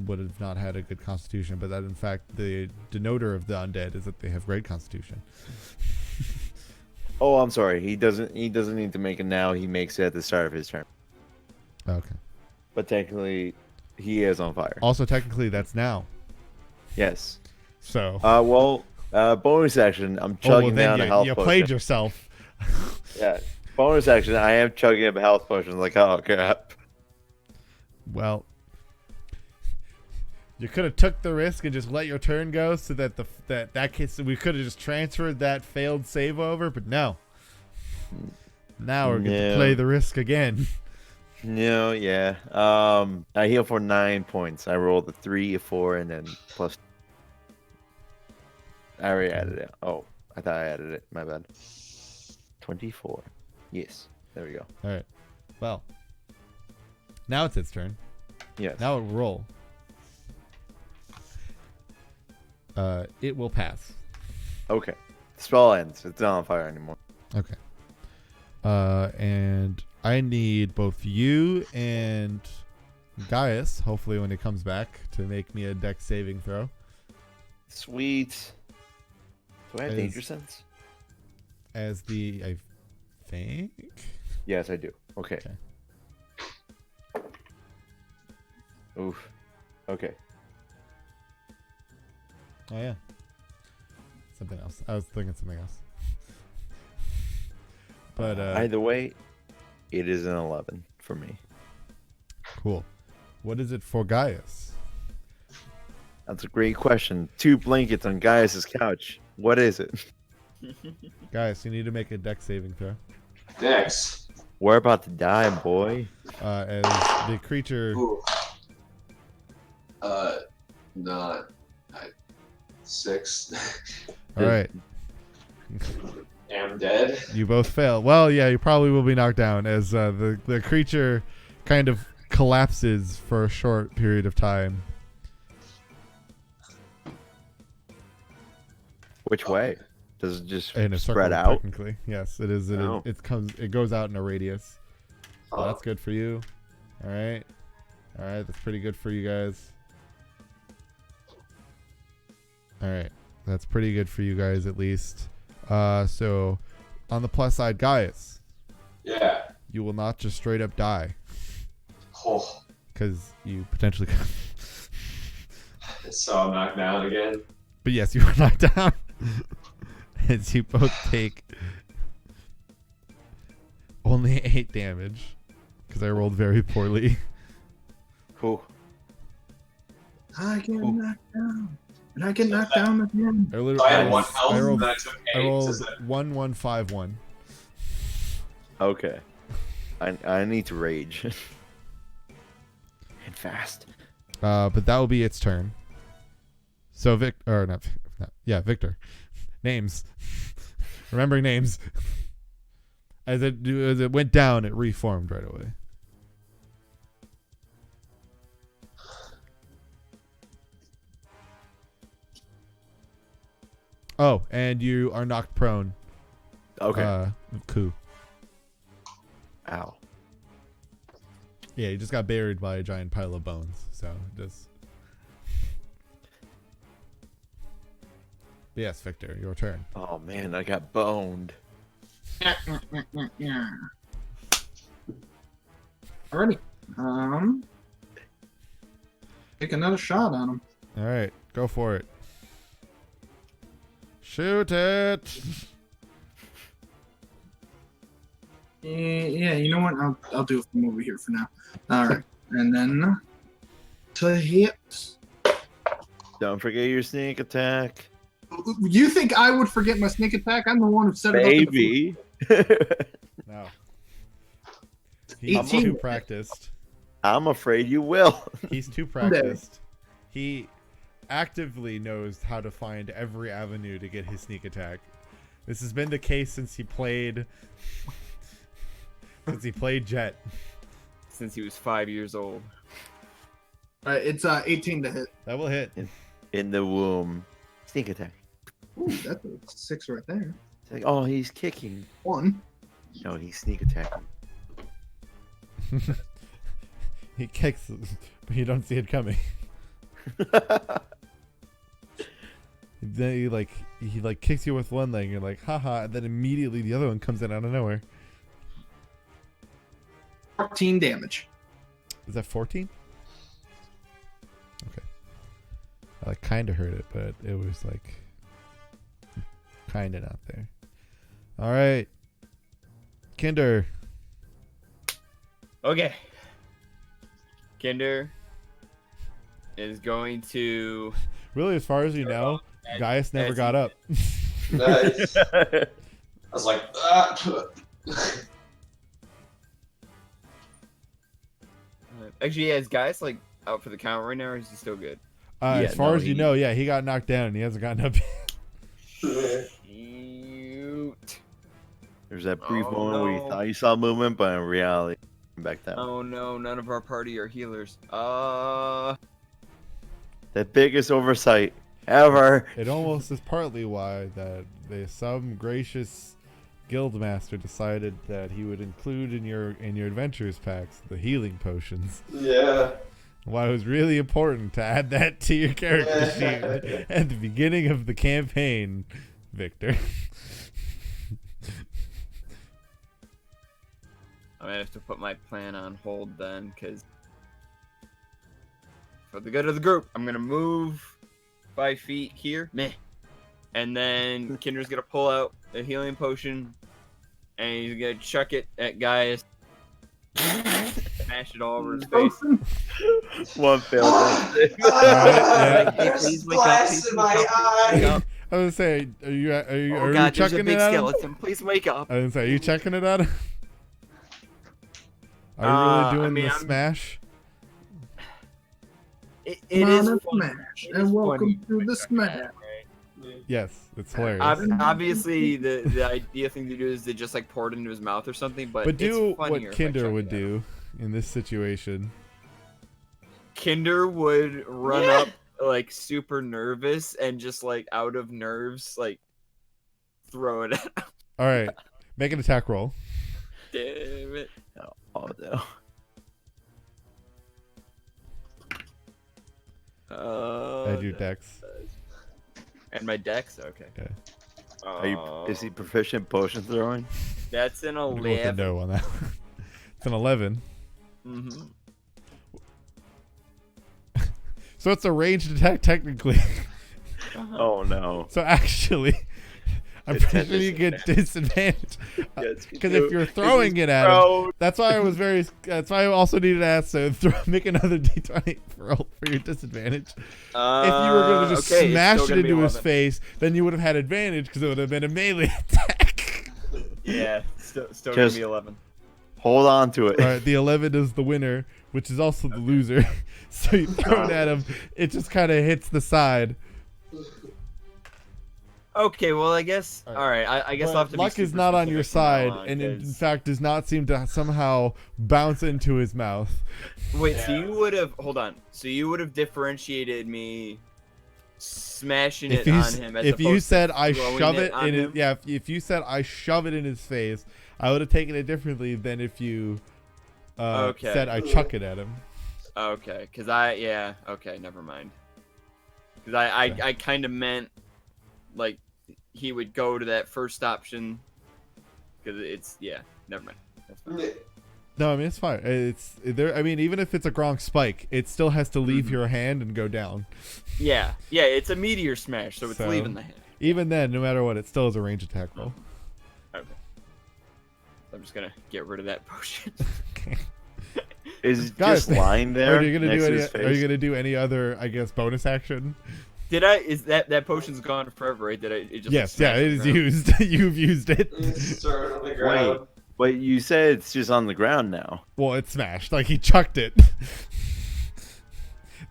would have not had a good constitution, but that in fact the denoter of the undead is that they have great constitution. Oh, I'm sorry. He doesn't need to make it now. He makes it at the start of his turn. Okay. But technically, he is on fire. Also, technically, that's now. Yes. So. Bonus action. I'm chugging down a health you potion. played yourself. Yeah. Bonus action. I am chugging up a health potion. Like, oh crap. Well, you could have took the risk and just let your turn go, so that that case we could have just transferred that failed save over. But no. Now we're going to play the risk again. No, yeah. I heal for 9 points. I rolled a 3, a 4, and then plus. I already added it. Oh, I thought I added it. My bad. 24. Yes. There we go. All right. Well, now it's its turn. Yes. Now it will roll. It will pass. Okay. Spell ends. It's not on fire anymore. Okay. And I need both you and Gaius, hopefully when he comes back, to make me a dex saving throw. Sweet. Do I have As- danger sense? As I think. Yes, I do. Okay. Okay. Oof. Okay. Oh yeah. Something else. I was thinking something else. But Either way, it is an 11 for me. cool. What is it for Gaius? That's a great question. 2 blankets on Gaius's couch. What is it? Gaius, you need to make a dex saving throw. Next. We're about to die, boy. As the creature. Ooh. Not 6. All right. Am dead. You both fail. Well, yeah, you probably will be knocked down as the creature kind of collapses for a short period of time. Which way? Does it just In a spread circle, out? technically. Yes, it is. Oh. It goes out in a radius. So Oh. that's good for you. All right. All right, that's pretty good for you guys. All right. That's pretty good for you guys at least. So on the plus side, Gaius, Yeah. you will not just straight up die Oh. because you potentially So I'm knocked down again. But yes, you are knocked down. As you both take only 8 damage because I rolled very poorly. Cool. I get knocked down. And I get knocked down at the end. So I had 1 health, and then I took 8. I rolled Does that- 1151. Okay. I need to rage. And fast. But that will be its turn. So Victor. Victor. Names. Remembering names. As it went down, it reformed right away. Oh, and you are knocked prone. Okay. Coup. Ow. Yeah, you just got buried by a giant pile of bones. So just. Yes, Victor, your turn. Oh man, I got boned. Alrighty. Take another shot on him. All right, go for it. Shoot it. Yeah, you know what? I'll do it from over here for now. All right, and then to hit. Don't forget your sneak attack. You think I would forget my sneak attack? I'm the one who set it up. Baby. No. He's 18. too practiced. I'm afraid you will. He's too practiced. He actively knows how to find every avenue to get his sneak attack. This has been the case since he played Jet. Since he was 5 years old. All right, it's 18 to hit. That will hit. In the womb. Sneak attack. Ooh, that's a 6 right there. It's like, oh, he's kicking. 1. No, he's sneak attacking. He kicks, but you don't see it coming. Then he kicks you with one leg, and you're like, haha, and then immediately the other one comes in out of nowhere. 14 damage. Is that 14? Okay. I kind of heard it, but it was kind of not there. All right. Kinder. Okay. Kinder is going to. Really, as far as you know, Gaius never got up. Nice. I was like, Actually, yeah, is Gaius out for the count right now, or is he still good? As far as you know, yeah, he got knocked down and he hasn't gotten up yet. Shoot. There's that brief Oh, moment where you no. thought you saw movement, but in reality, back down. Oh no, none of our party are healers. The biggest oversight ever. It almost is partly why that some gracious guildmaster decided that he would include in your adventures packs the healing potions. yeah. Why it was really important to add that to your character sheet at the beginning of the campaign, Victor. I might have to put my plan on hold then, because for the good of the group, I'm gonna move 5 feet here, and then Kinder's gonna pull out a healing potion, and he's gonna chuck it at Gaius, smash it all over his face. One failed. Alright, There's please wake up, glass please in wake my up, wake eye. up. I was gonna say, are you Oh are god, you there's a checking big it out? skeleton. Please wake up. I was gonna say, are you checking it out? Are you really doing the I'm- smash? It Come is on, funny. smash, It and is welcome funny. to the smash. Yes, it's hilarious. Obviously, the idea thing to do is to just pour it into his mouth or something. But do it's funnier what if I Kinder chuck would it at do him. in this situation. Kinder would run up super nervous and just out of nerves throw it at him. All right, make an attack roll. Damn it. Oh no. Add your dex. And my dex? Okay. Okay. Is he proficient potion throwing? That's an I'm gonna go with the 11. no on that. It's an 11. Mm-hmm. So it's a ranged attack technically. Oh no. So actually, I'm It's pretty sure you get disadvantage. Yes, you Because do. if you're throwing it at him, that's why I was very. That's why I also needed to ask. So make another d20 roll for your disadvantage. If you were going to just okay, it's smash still it gonna be into his 11. face, then you would have had advantage because it would have been a melee attack. Yeah, still gonna Just- be 11. Hold on to it. All right, the 11 is the winner, which is also the loser. So you throw it at him, it just kind of hits the side. Okay, well I guess. All All right, I guess But I'll have to be luck is super not on your specific from now side, on, and in 'cause- fact does not seem to somehow bounce into his mouth. Wait, so you would have hold on. So you would have differentiated me smashing If it you, on him as if you opposed to said I throwing shove it on in his, him? yeah, if you said I shove it in his face, I would have taken it differently than if you Okay. said I chuck it at him. Okay, okay, never mind. Because Okay. I kind of meant like he would go to that first option. Because it's never mind. That's fine. No, I mean it's fine. It's there. I mean, even if it's a Gronk spike, it still has to leave Mhm. your hand and go down. Yeah, it's a meteor smash, so it's So- leaving the hand. Even then, no matter what, it still is a range attack roll. Okay. I'm just gonna get rid of that potion. Is it Guys, just lying there Are you gonna next do to any? his face? Are you gonna do any other? I guess bonus action. Did I? Is that potion's gone forever? Right? Did I? It just Yes, smashed yeah, it the is ground? used. You've used it. It's started on the ground. But you said it's just on the ground now. Well, it smashed. Like he chucked it.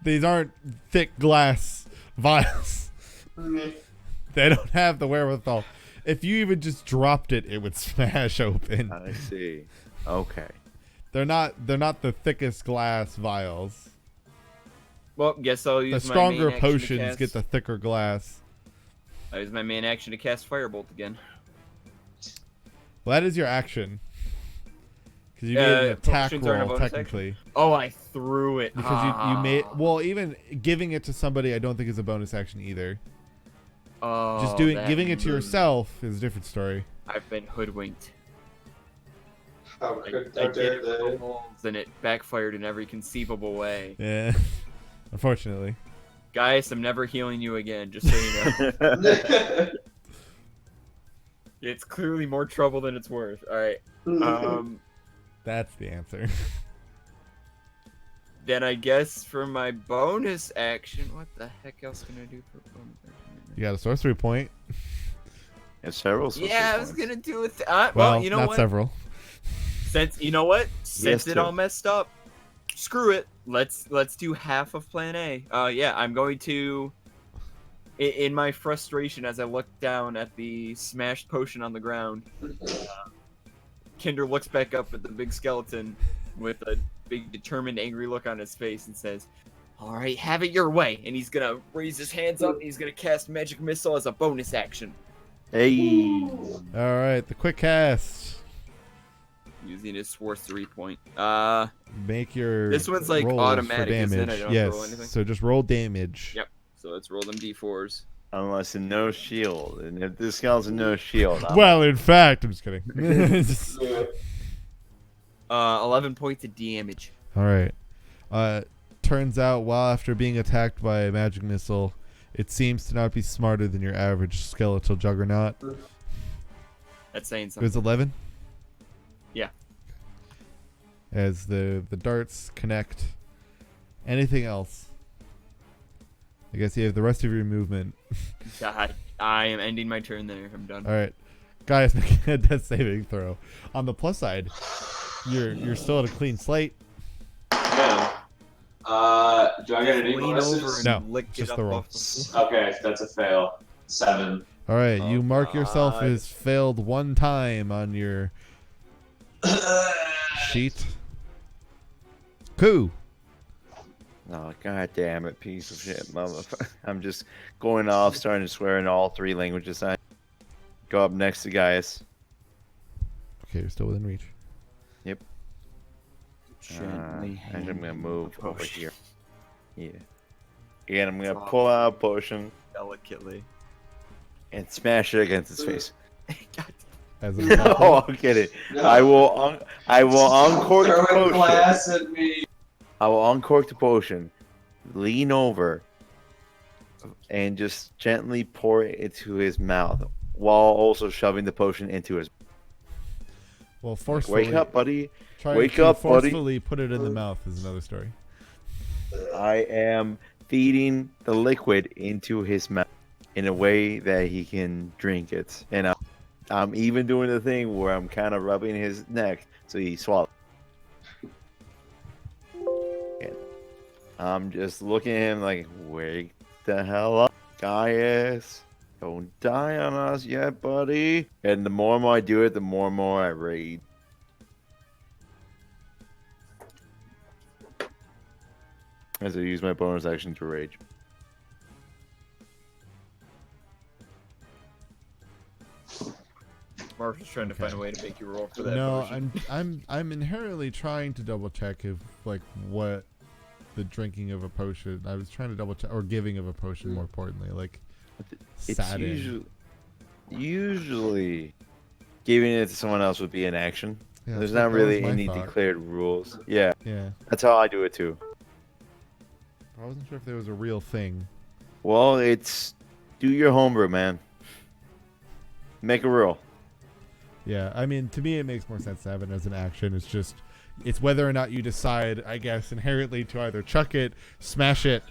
These aren't thick glass vials. They don't have the wherewithal. If you even just dropped it, it would smash open. I see. Okay. They're not the thickest glass vials. Well, guess I'll The use stronger my main action to potions cast. get the thicker glass. I use my main action to cast Firebolt again. Well, that is your action. Because you made an attack potions aren't a roll, bonus technically. Oh, I threw it. Because you made... Well, even giving it to somebody I don't think is a bonus action either. Oh, Just that giving it to mood. yourself is a different story. I've been hoodwinked. How I could did how dare it they? and it backfired in every conceivable way. Yeah. Unfortunately. Guys, I'm never healing you again, just so you know. It's clearly more trouble than it's worth. Alright. That's the answer. Then I guess for my bonus action, what the heck else can I do for bonus action? You got a sorcery point. There's several. Yeah, I was sorcery gonna points. do it. Well, Well, you know not what? several. Since you know what, since it two. all messed up, screw it. Let's do half of Plan A. Yeah, I'm going to. In my frustration, as I look down at the smashed potion on the ground, Kinder looks back up at the big skeleton with a big, determined, angry look on his face and says, "All right, have it your way." And he's gonna raise his hands up. And he's gonna cast Magic Missile as a bonus action, Hey. All right, the quick cast. using his sorcery point. Make your This one's, like, rolls for automatic, isn't it? I damage. don't have to Yes, roll anything? so just roll damage. Yep. So let's roll them d4s. Unless in no shield, and if this skeleton no shield, Well, in fact, I'm just kidding. 11 points of damage. All right. Turns out, while after being attacked by a magic missile, it seems to not be smarter than your average skeletal juggernaut. That's saying It something. was 11. Yeah. As the darts connect. Anything else? I guess you have the rest of your movement. God, I am ending my turn there. I'm done. All right, guys, make a death saving throw. On the plus side, you're still at a clean slate. Yeah. Do I get any Lean over bonuses? and No, lick it just up the roll. off the- Okay, that's a fail. 7. All right, Oh, you mark yourself God. as failed one time on your sheet. Cool. oh god damn it, piece of shit, motherfucker! I'm just going off, starting to swear in all 3 languages. I go up next to Gaius. Okay, you're still within reach. Gently And I'm gonna hand move the over potion here. Yeah. And I'm gonna pull out a potion delicately. and smash it against his face. God, As a No, I'm kidding. No. I will uncork the Throwing potion. glass at me. I will uncork the potion, lean over, and just gently pour it into his mouth while also shoving the potion into his. Well, forcefully. Wake up, buddy. Trying Wake to up, buddy. forcefully put it in the mouth is another story. I am feeding the liquid into his mouth in a way that he can drink it, and I'm even doing the thing where I'm kind of rubbing his neck so he swallows. And I'm just looking at him like, wake the hell up, Gaius. Don't die on us yet, buddy. And the more and more I do it, the more and more I rage. As I use my bonus action to rage. Mark was trying to find a way to make you roll for that. No, potion. I'm inherently trying to double check if like what the drinking of a potion. I was trying to double check or giving of a potion more importantly, like It's sadden. usually giving it to someone else would be an action. Yeah, There's that not was really my any thought. declared rules. Yeah, Yeah, that's how I do it too. I wasn't sure if there was a real thing. Well, it's do your homebrew, man. Make a rule. Yeah, I mean, to me, it makes more sense to have it as an action. It's whether or not you decide, I guess, inherently to either chuck it, smash it,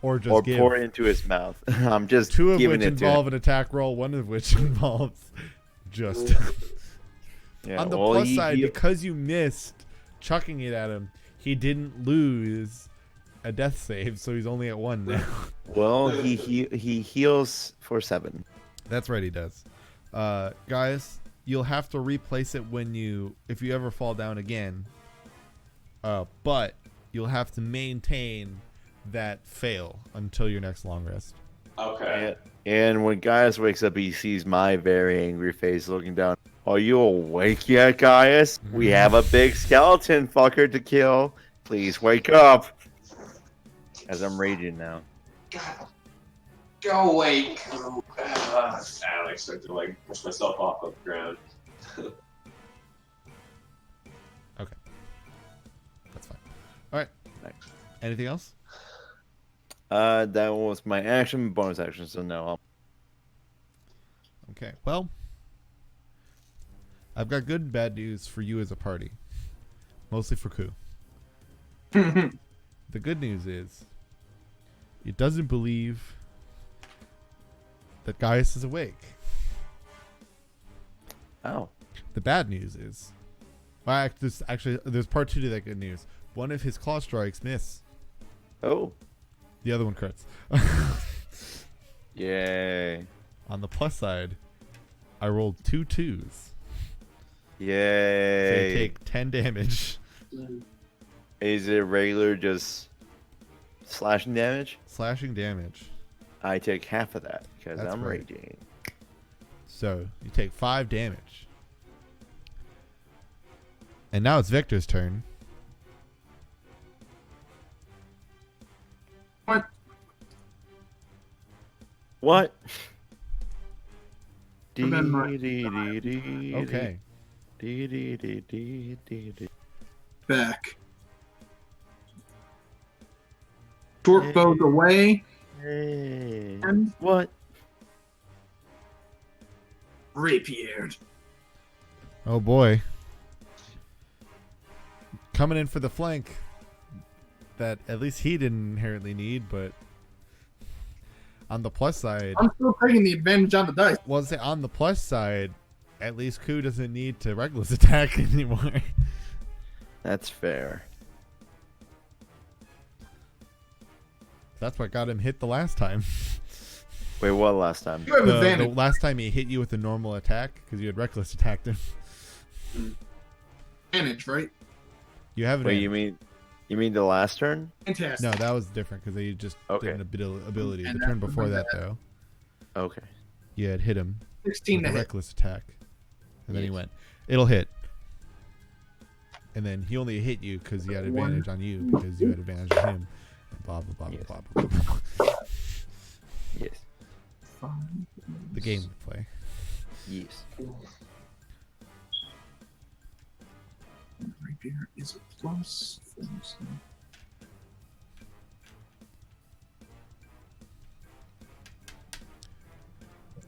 or just give. Pour it into his mouth. I'm just Two of giving which it to him. involve an attack roll, one of which involves just. Yeah, On the well, plus side, because you missed chucking it at him, he didn't lose a death save, so he's only at 1 now. well, he heals for 7. That's right, he does. Guys, you'll have to replace it if you ever fall down again. But you'll have to maintain that fail until your next long rest. Okay. And when Gaius wakes up, he sees my very angry face looking down. Are you awake yet, Gaius? We have a big skeleton fucker to kill. Please wake up. As I'm raging now. God. Go away. Alex, I start to like push myself off of the ground. Okay. That's fine. All right. Thanks. Anything else? That was my action, bonus action, so no. Okay. Well, I've got good and bad news for you as a party. Mostly for Ku. The good news is he doesn't believe that Gaius is awake. Oh. The bad news is, well, there's part 2 to that good news. One of his claw strikes miss. Oh. The other one crits. Yay. On the plus side, I rolled 2 2s. So Yay. you take 10 damage. Is it regular just slashing damage? Slashing damage. I take half of that because That's I'm right. raging. So you take 5 damage. And now it's Victor's turn. What? Okay. Back. Short bows away. Hey. And What? rapiered. Oh boy. Coming in for the flank that at least he didn't inherently need, but on the plus side, I'm still taking the advantage on the dice. well, say on the plus side, at least Ku doesn't need to reckless attack anymore. That's fair. That's what got him hit the last time. Wait, what last time? You have The advantage. last time he hit you with a normal attack because you had reckless attacked him. Advantage, right? You have Wait, advantage. you mean the last turn? Fantastic. No, that was different because they just Okay. did an ability. And The that turn would before be that, bad. though, Okay. you had hit him 16 with to a hit. reckless attack, and then he Yes. went, "It'll hit," and then he only hit you because he had advantage on you because you had advantage on him. Blah blah blah Yes. blah blah blah. blah. Yes. The game we play. Yes. Rapier is a plus.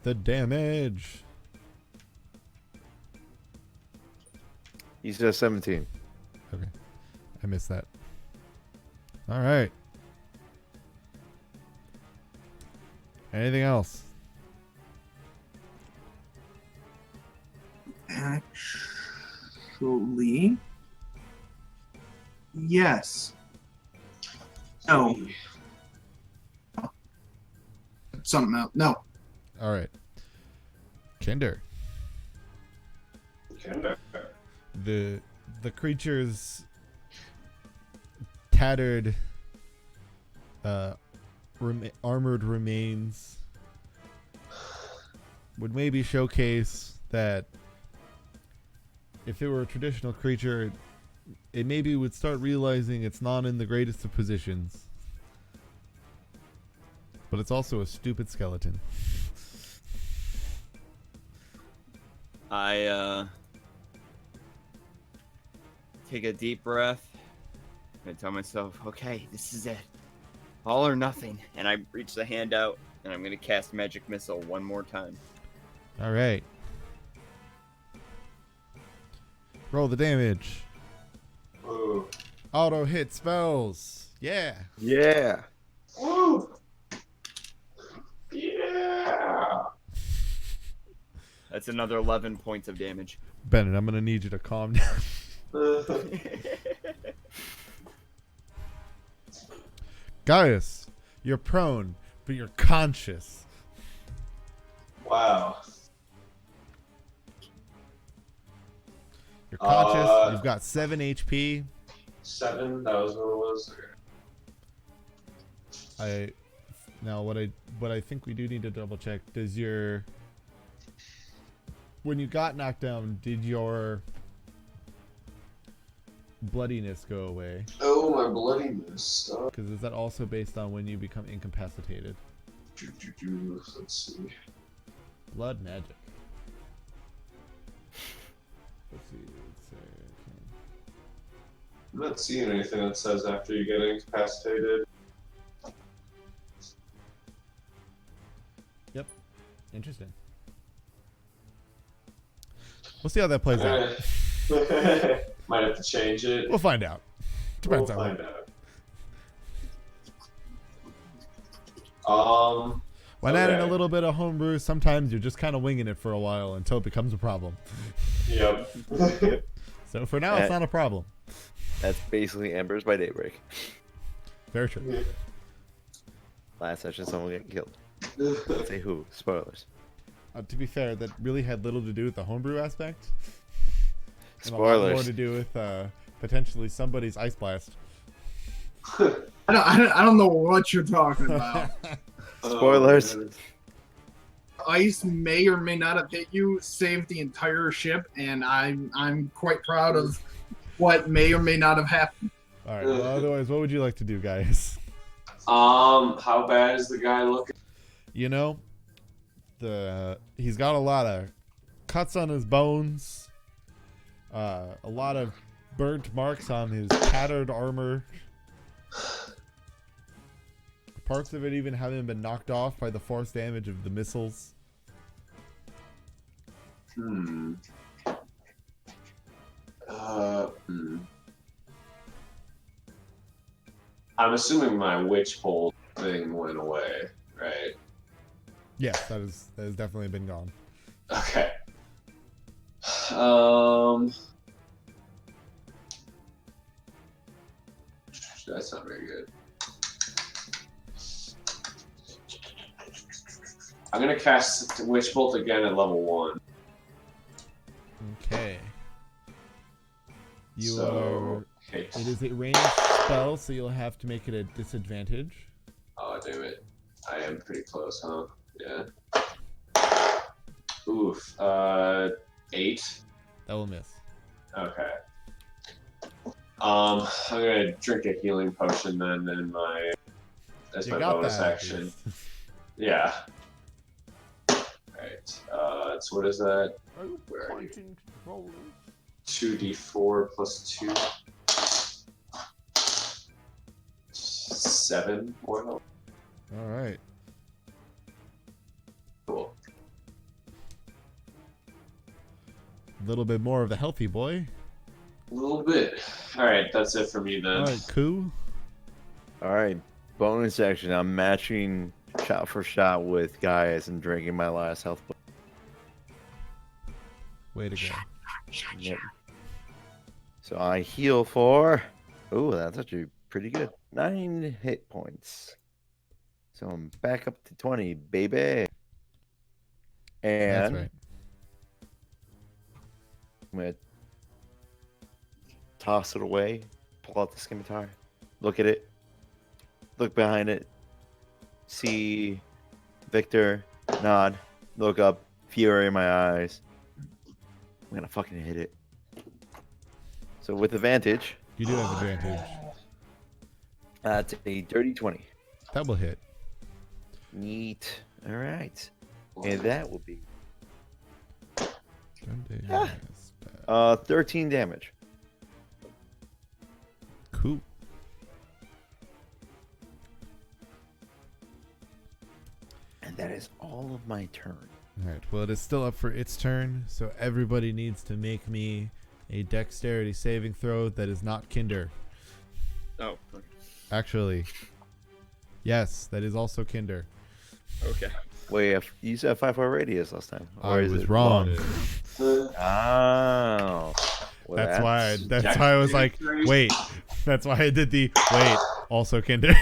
the damage. He says 17. Okay. I missed that. All right. Anything else? Actually, yes. No. Something else. No. All right. Kinder. Kinder. The creature's tattered armored remains would maybe showcase that if it were a traditional creature, it maybe would start realizing it's not in the greatest of positions. But it's also a stupid skeleton. I take a deep breath and tell myself, okay, this is it. All or nothing. And I reach the hand out and I'm going to cast Magic Missile one more time. All right. Roll the damage. Ooh. Auto hit spells. Yeah. Yeah. Woo! Yeah! That's another 11 points of damage. Bennett, I'm going to need you to calm down. Gaius, you're prone, but you're conscious. Wow. You're conscious. You've got 7 HP. 7? That was what it was? Okay. Now what I think we do need to double check. Does your when you got knocked down, did your bloodiness go away? Oh, my bloodiness. Because is that also based on when you become incapacitated? Let's see. Blood magic. Let's see. Let's say, okay. I'm not seeing anything that says after you get incapacitated. Yep. Interesting. We'll see how that plays out. Might have to change it. We'll find out. We'll Depends on find out. when adding a okay. little bit of homebrew, sometimes you're just kind of winging it for a while until it becomes a problem. Yep. So for now, it's not a problem. That's basically Embers by Daybreak. Very true. Last session, someone got killed. Say who? Spoilers. To be fair, that really had little to do with the homebrew aspect. And a lot more Spoilers. to do with potentially somebody's ice blast. I don't know what you're talking about. Spoilers. Ice may or may not have hit you, saved the entire ship, and I'm quite proud of what may or may not have happened. All right. Well, otherwise, what would you like to do, guys? How bad is the guy looking? You know, he's got a lot of cuts on his bones, a lot of burnt marks on his tattered armor. Parts of it even having been knocked off by the force damage of the missiles. I'm assuming my witch bolt thing went away, right? Yes, that has definitely been gone. Okay. That's not very good. I'm gonna cast Witch Bolt again at level 1. Okay. Okay. It is a ranged spell, so you'll have to make it a disadvantage. Oh, damn it. I am pretty close, huh? Yeah. Oof. 8. That will miss. Okay. I'm gonna drink a healing potion then in my as You my got bonus that. action. Yeah. Alright. So what is that? Where are you? 2d4 plus 2. 7 more health. All right. Cool. little bit more of the healthy boy. A little bit. All right, that's it for me then. All right, cool. All right, bonus action. I'm matching shot for shot with Gaius and drinking my last health. Way to go. Yep. So I heal for. Oh, that's actually pretty good. 9 hit points. So I'm back up to 20, baby. And That's right. I'm gonna toss it away, pull out the scimitar, look at it, look behind it, see Victor, nod, look up, fury in my eyes. I'm gonna fucking hit it. So with advantage, You do have advantage. that's a dirty 20. That will hit. Neat. All right. And that will be 13 damage. Cool. And that is all of my turn. All right. Well, it is still up for its turn, so everybody needs to make me a dexterity saving throw that is not Kinder. Oh, okay. Actually, yes, that is also Kinder. Okay. Wait, you said 5-4 radius last time. I is was it wrong. Oh. Well, That's why I was like, wait. That's why I did the wait. Also Kinder.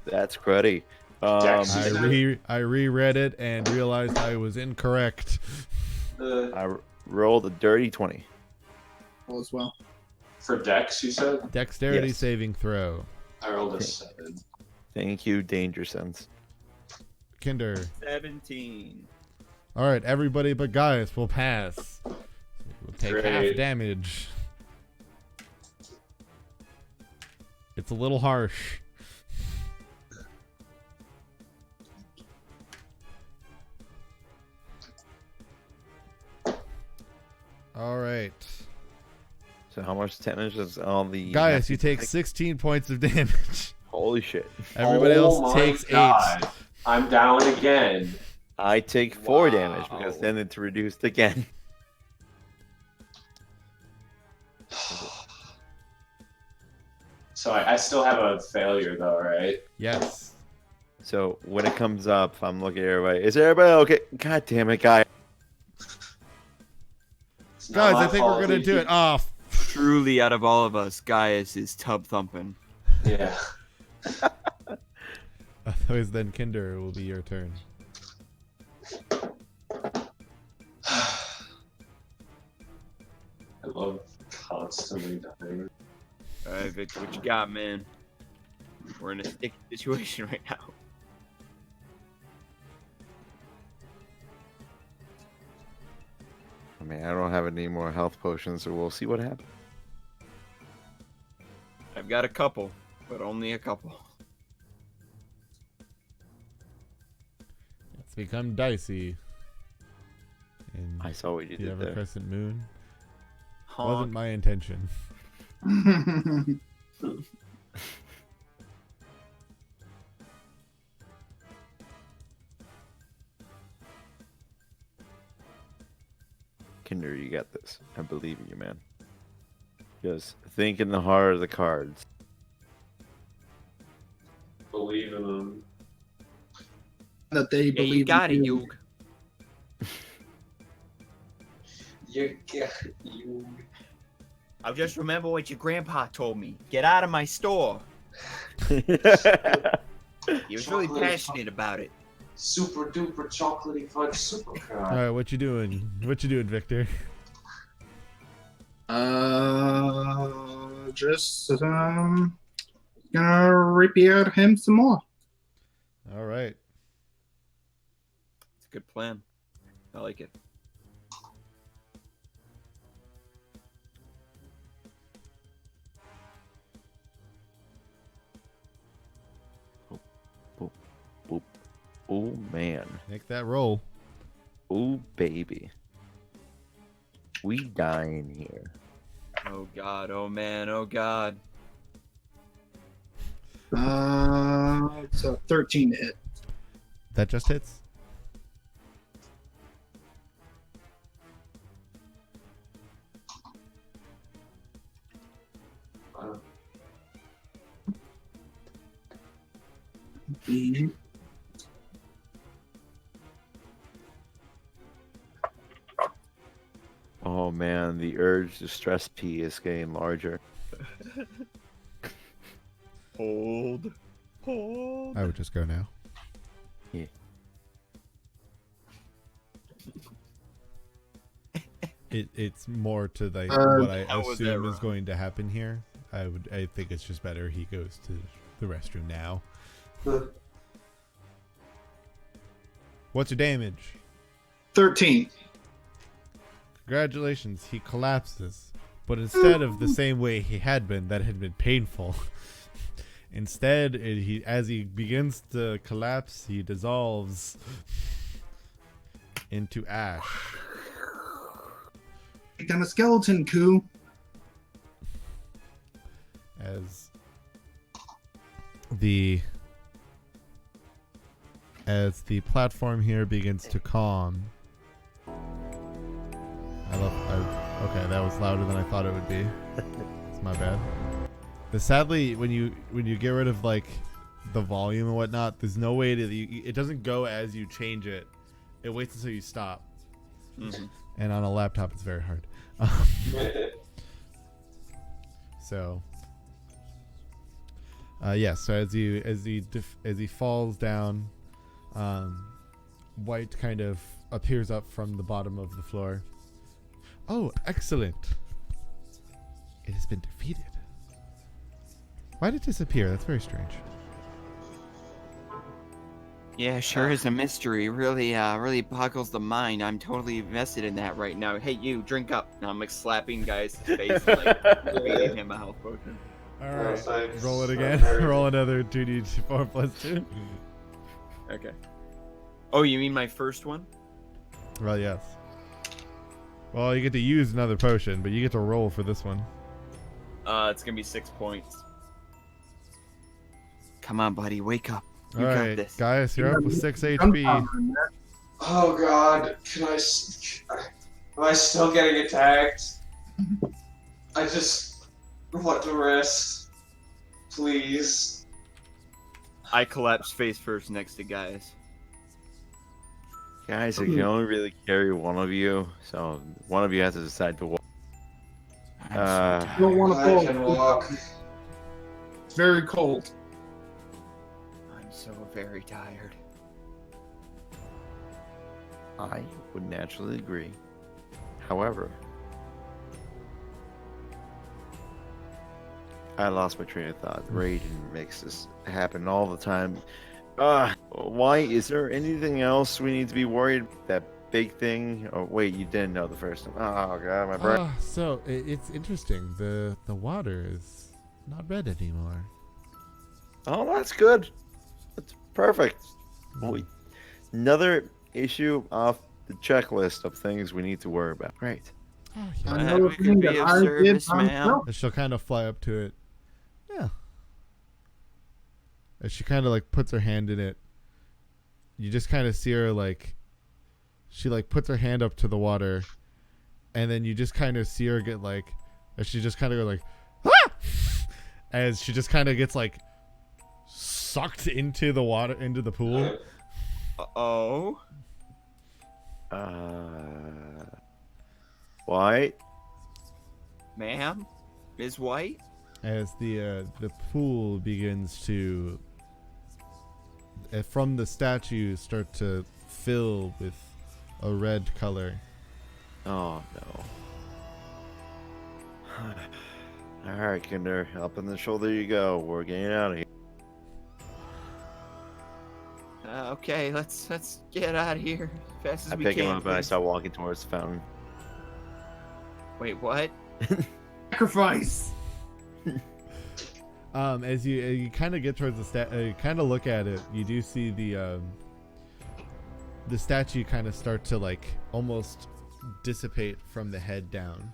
That's cruddy. I reread it and realized I was incorrect. I rolled a dirty 20. All as well. For Dex, you said? Dexterity Yes. saving throw. I rolled a 7. Thank you, Danger Sense. Kinder. 17. All right, everybody but Gaius will pass. We'll take half Great. damage. It's a little harsh. All right. So how much damage is all the... Gaius, you take 16 points of damage. Holy shit. Everybody Oh else my takes God. 8. I'm down again. I take 4 Wow. damage because then it's reduced again. So I still have a failure though, right? Yes. So when it comes up, I'm looking at everybody. Is everybody okay? God damn it, guy. It's not Guys, my I think we're fault going to if do you- it. Oh, Truly, out of all of us, Gaius is tub thumping. Yeah. otherwise then Kinder will be your turn. I love constantly dying. All right, Victor, what you got, man? We're in a sticky situation right now. I mean, I don't have any more health potions, so we'll see what happens. I've got a couple, but only a couple. It's become dicey. In I saw what you the did Ever there. Crescent Moon. Honk. Wasn't my intention. Kinder, you got this. I believe in you, man. Just think in the heart of the cards. Believe in them. That they Yeah, believe you got in it, you. You. I'll just remember what your grandpa told me. Get out of my store. He was really Chocolate passionate about it. Super duper chocolatey fudge super All crunch. right, what you doing? What you doing, Victor? Just gonna rapier him some more. All right. It's a good plan. I like it. Oh, man. Make that roll. Oh, baby. We dying here. Oh God, oh man, oh God. It's a 13 to hit. That just hits. Mhm. Oh man, the urge to stress pee is getting larger. Hold. I would just go now. Yeah. It's more to like Uh, what I How was that assume is wrong? going to happen here. I think it's just better he goes to the restroom now. What's your damage? 13. Congratulations, he collapses. But instead of the same way he had been, that had been painful. Instead, as he begins to collapse, he dissolves into ash. I'm a skeleton, Koo. As the platform here begins to calm. Okay, that was louder than I thought it would be. It's my bad. But sadly, when you get rid of like the volume and whatnot, there's no way to it doesn't go as you change it. It waits until you stop. Mm-hmm. And on a laptop, it's very hard. So, so as he falls down, White kind of appears up from the bottom of the floor. Oh, excellent! It has been defeated. Why did it disappear? That's very strange. Yeah, sure is a mystery. Really, really boggles the mind. I'm totally invested in that right now. Hey, you, drink up. And I'm like slapping guy's face, and, like feeding him a health potion. All Oh, right, thanks. roll it Oh, again. very Roll good. another 2d4 plus 2. Okay. Oh, you mean my first one? Well, yes. Well, you get to use another potion, but you get to roll for this one. It's gonna be 6 points. Come on, buddy, wake up. All You got right, this. Gaius, you're up with 6 HP. Gunpowder in there. Oh God, am I still getting attacked? I just want to rest, please. I collapse face first next to guys. Guys, I can only really carry one of you, so one of you has to decide to walk. I'm so Uh, You don't want to I can fall. walk. It's very cold. I'm so very tired. I would naturally agree. However, I lost my train of thought. Raiden makes this happen all the time. Why? Is there anything else we need to be worried? That big thing? Oh, wait, you didn't know the first time. Oh god, my brain. So it's interesting. The water is not red anymore. Oh, that's good. That's perfect. Another issue off the checklist of things we need to worry about. Great. Oh, yeah. Another we could thing be that of I did service, by ma'am. myself. And she'll kind of fly up to it. Yeah. As she kind of like puts her hand in it, you just kind of see her like, she like puts her hand up to the water, and then you just kind of see her get like, as she just kind of go like, ah! As she just kind of gets like sucked into the water, into the pool. Oh, White. ma'am, Ms. White. As the pool begins to from the statues start to fill with a red color. Oh no. All right, Kinder, up in the shoulder you go. We're getting out of here. Okay, let's get out of here as fast as I we pick can. him up and I please. start walking towards the fountain. Wait, what? Sacrifice. As you kind of get towards the kind of look at it, you do see the statue kind of start to like almost dissipate from the head down.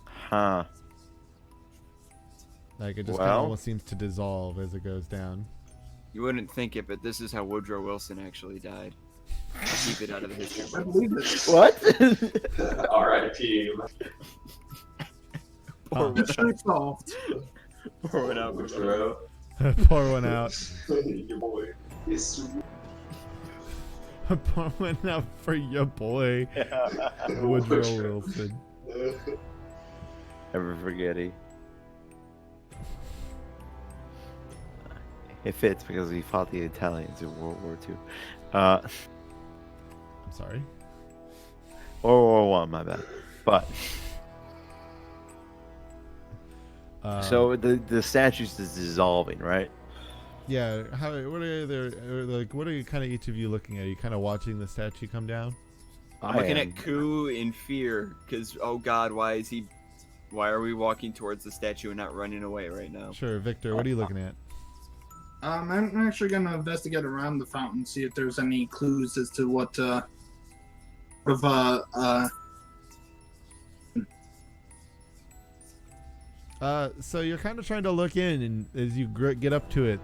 Huh. Like it just kind of Well- almost seems to dissolve as it goes down. You wouldn't think it, but this is how Woodrow Wilson actually died. Keep it out of the history I book. believe it. What? R.I.P. Um, Mystery solved. Pour one out. Woodrow. Pour one out. Your boy. It's Pour one out for your boy, Woodrow Wilson. Never forget it. It fits because he fought the Italians in World War II. I'm sorry. World War One, my bad. But so the statues is dissolving, right? Yeah. What are there? Like, what are you kind of each of you looking at? Are you kind of watching the statue come down? I'm looking at Ku in fear, because oh god, why are we walking towards the statue and not running away right now? Sure, Victor. What are you looking at? I'm actually gonna investigate around the fountain, see if there's any clues as to what So you're kind of trying to look in, and as you get up to it,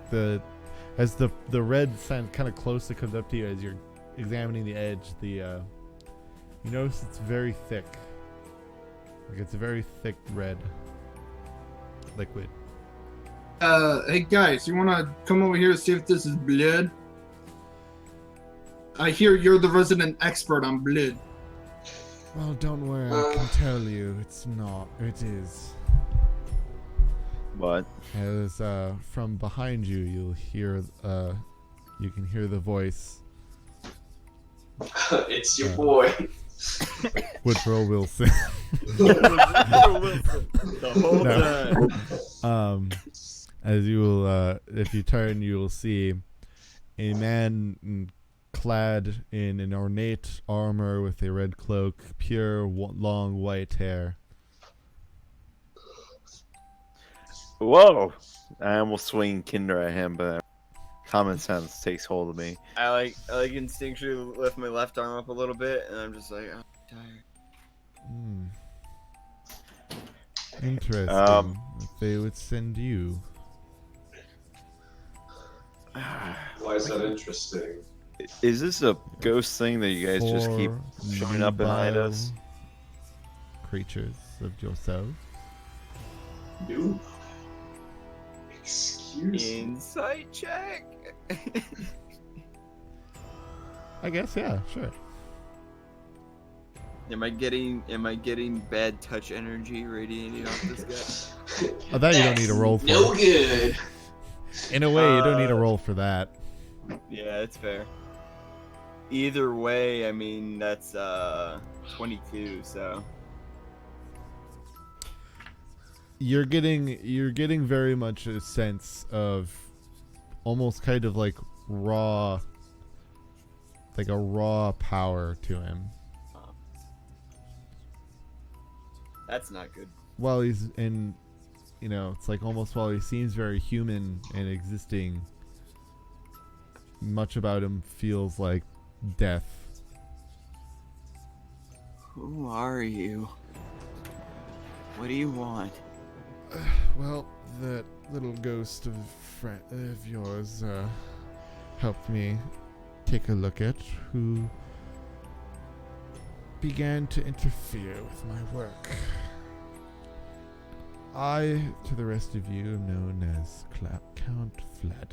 as the red sign kind of closely comes up to you, as you're examining the edge, you notice it's very thick. Like it's a very thick red liquid. Hey guys, you wanna come over here and see if this is blood? I hear you're the resident expert on blood. Well, don't worry, I can tell you, it's not. It is. What? As from behind you, you can hear the voice. It's your boy. Woodrow Wilson. The whole time. As you will, if you turn, you will see a man clad in an ornate armor with a red cloak, pure long white hair. Whoa! I almost swing Kinder at him, but common sense takes hold of me. I like instinctually lift my left arm up a little bit, and I'm just like, I'm tired. Interesting. If they would send you. Why is that interesting? Is this a ghost thing that you guys just keep showing up behind us? Creatures of yourself. You? Excuse me. Insight check. I guess, yeah, sure. Am I getting bad touch energy radiating off this guy? Oh, that you don't need a roll for. No good. In a way, you don't need a roll for that. Yeah, it's fair. Either way, I mean that's 22. So You're getting very much a sense of almost kind of like a raw power to him. that's not good. While he's in, it's like almost while he seems very human and existing, much about him feels like death. Who are you? What do you want? Well, that little ghost of yours helped me take a look at, who began to interfere with my work. I, to the rest of you, am known as Count Vladimir.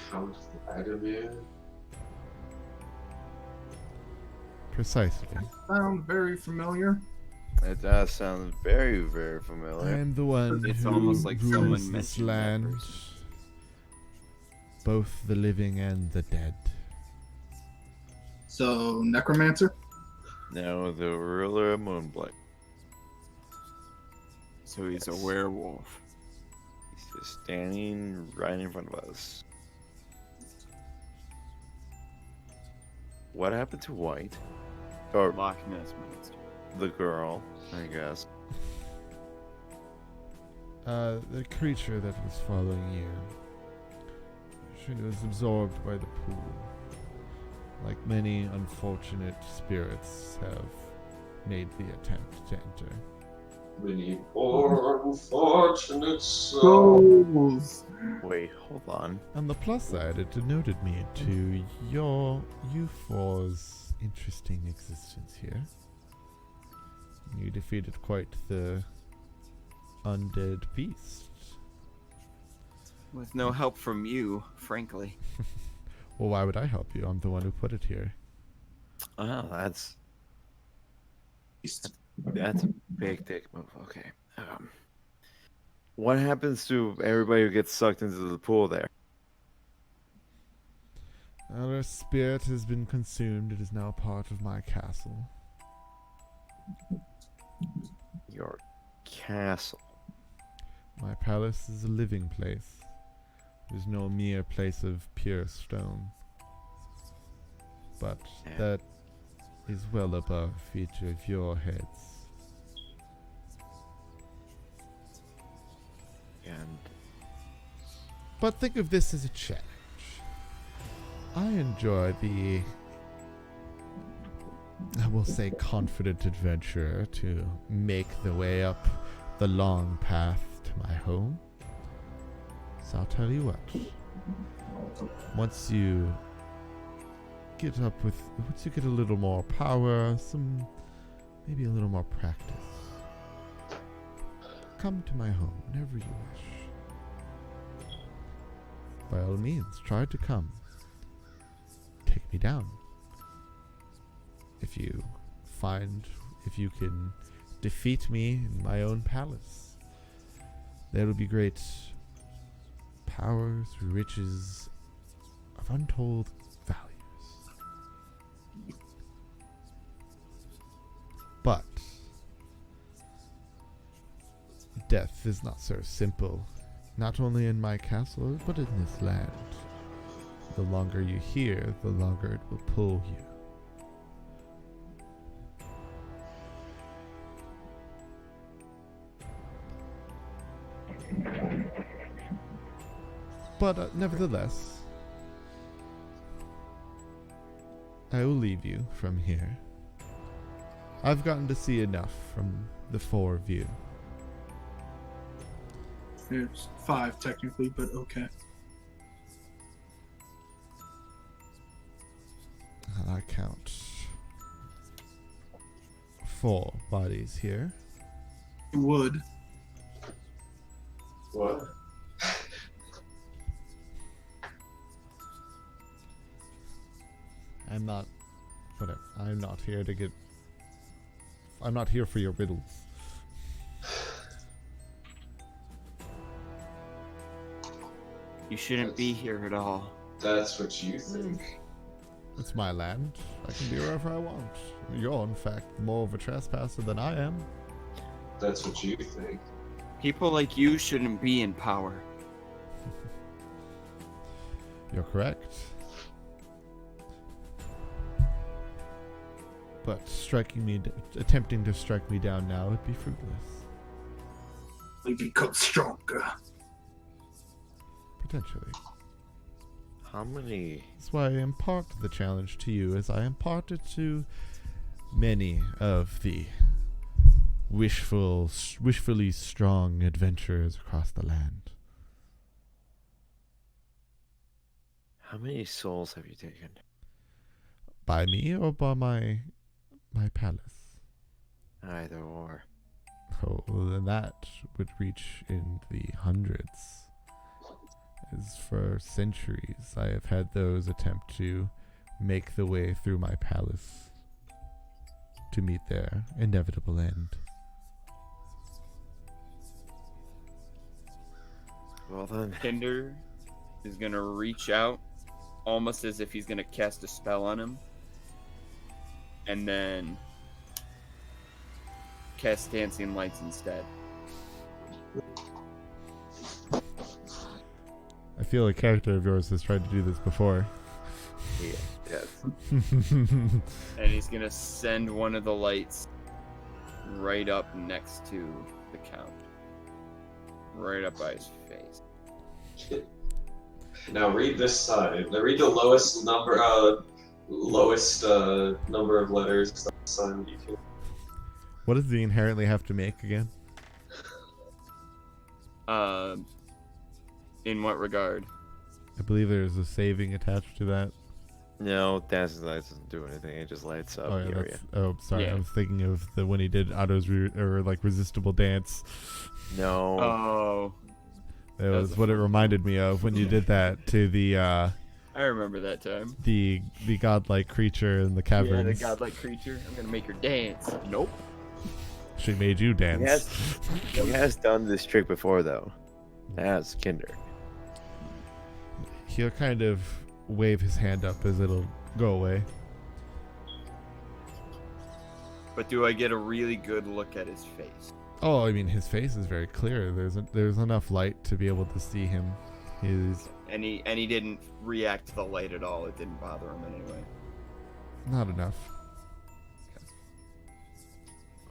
Count Vladimir? Precisely. Sound very familiar. It does sound very, very I familiar. am the one It's who almost like rules someone this mentioned that land, person. both the living and the dead. So, necromancer? No, the ruler of Moonblight. So he's a werewolf. He's just standing right in front of us. What happened to White? Or Loch Ness monster. the girl, I guess. The creature that was following you. She was absorbed by the pool. Like many unfortunate spirits have made the attempt to enter. Many poor unfortunate souls. Wait, hold on. On the plus side, it denoted me to you four's interesting existence here. You defeated quite the undead beast. With no help from you, frankly. Well, why would I help you? I'm the one who put it here. Oh, that's a big dick move. Okay. What happens to everybody who gets sucked into the pool there? Our spirit has been consumed. It is now part of my castle. Your castle. My palace is a living place. It is no mere place of pure stone. But Yeah. that is well above each of your heads. And But think of this as a challenge. I enjoy the, I will say, confident adventurer to make the way up the long path to my home. So I'll tell you what. Once you get a little more power, maybe a little more practice, come to my home whenever you wish. By all means, try to come. Take me down. If you can defeat me in my own palace, there will be great powers, riches of untold values. But death is not so simple, not only in my castle, but in this land. The longer you hear, the longer it will pull you. But nevertheless, I will leave you from here. I've gotten to see enough from the four of you. There's 5 technically, but okay. And I count 4 bodies here. You would. What? I'm not here for your riddles. You shouldn't be here at all. That's what you think. It's my land. I can be wherever I want. You're, in fact, more of a trespasser than I am. That's what you think. People like you shouldn't be in power. You're correct. But attempting to strike me down now would be fruitless. We become stronger. Potentially. how many? That's why I impart the challenge to you, as I impart it to many of the wishfully strong adventurers across the land. How many souls have you taken? By me or by my palace? Either or. Oh, well, then that would reach in the hundreds. As for centuries, I have had those attempt to make the way through my palace to meet their inevitable end. Well then, Tinder is gonna reach out, almost as if he's gonna cast a spell on him, and then cast dancing lights instead. I feel a character of yours has tried to do this before. yeah, yes. And he's gonna send one of the lights right up next to the count. Right up by his face. Now read this sign. Now read the lowest number of letters the sign you can. What does he inherently have to make again? In what regard? I believe there's a saving attached to that. No, dancing lights doesn't do anything. It just lights up Oh the yeah, area. sorry. Yeah. I was thinking of the when he did autos or like resistible dance. No. Oh, That was was a what it fun- reminded me of when you did that to the I remember that time. the godlike creature in the Yeah, the caverns. godlike creature. I'm gonna make her dance. Nope. She made you dance. He has done this trick before, though. As Kinder. He'll kind of wave his hand up as it'll go away. But do I get a really good look at his face? Oh, I mean, his face is very clear. There's enough light to be able to see him. He's And he didn't react to the light at all. It didn't bother him anyway. not enough.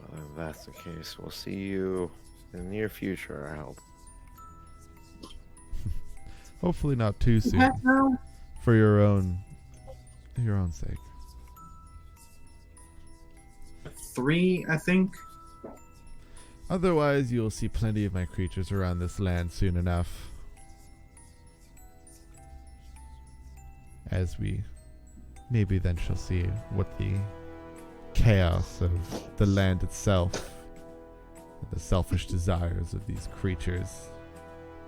Well, if that's the case, we'll see you in the near future, I hope. Hopefully not too soon, Heck no. for your own sake. 3, I think. Otherwise, you'll see plenty of my creatures around this land soon enough. As we maybe then shall see what the chaos of the land itself, the selfish desires of these creatures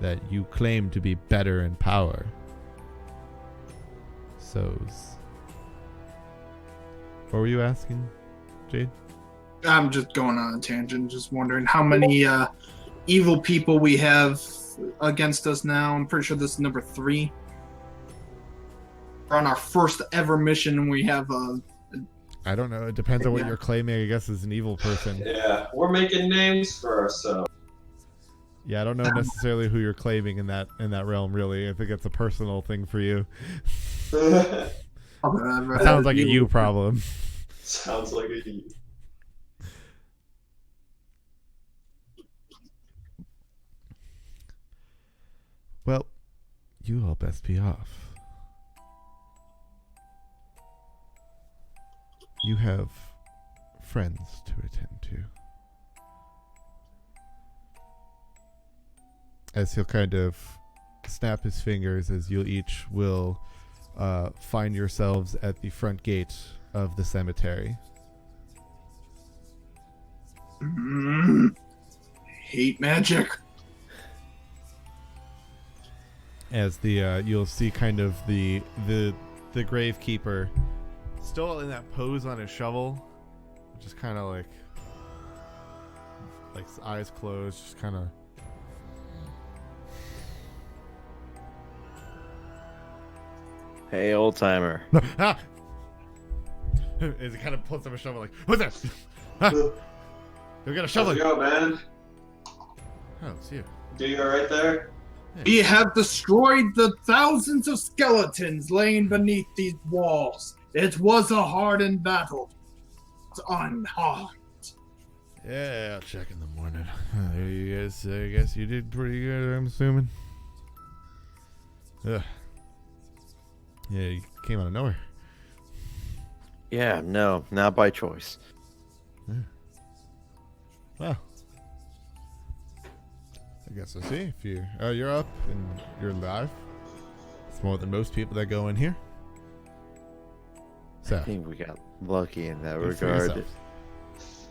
that you claim to be better in power, sows. What were you asking, Jade? I'm just going on a tangent, just wondering how many evil people we have against us now. I'm pretty sure this is number 3. We're on our first ever mission, and we have I don't know. It depends on what Yeah. you're claiming, I guess, as an evil person. Yeah, we're making names for ourselves. Yeah, I don't know necessarily who you're claiming in that realm, really. I think it's a personal thing for you. It sounds like a you problem. Sounds like a you. Well, you all best be off. You have friends to attend to. As he'll kind of snap his fingers as you each will find yourselves at the front gate of the cemetery. Hate magic. As the you'll see kind of the gravekeeper still in that pose on his shovel, just kind of like eyes closed, just kind of. Hey, old timer. Ah! As he kind of pulls up a shovel, like, who's that? Ah! We got a shovel. How's it go, man? Oh, it's you. Do you alright there? We have destroyed the thousands of skeletons laying beneath these walls. It was a hardened battle. It's unharmed. Yeah, I'll check in the morning. You guys, I guess you did pretty good, I'm assuming. Ugh. Yeah, you came out of nowhere. Yeah, no, not by choice. Well, I guess I'll see if you're up and you're alive. It's more than most people that go in here. So, I think we got lucky in that good for regard. yourself.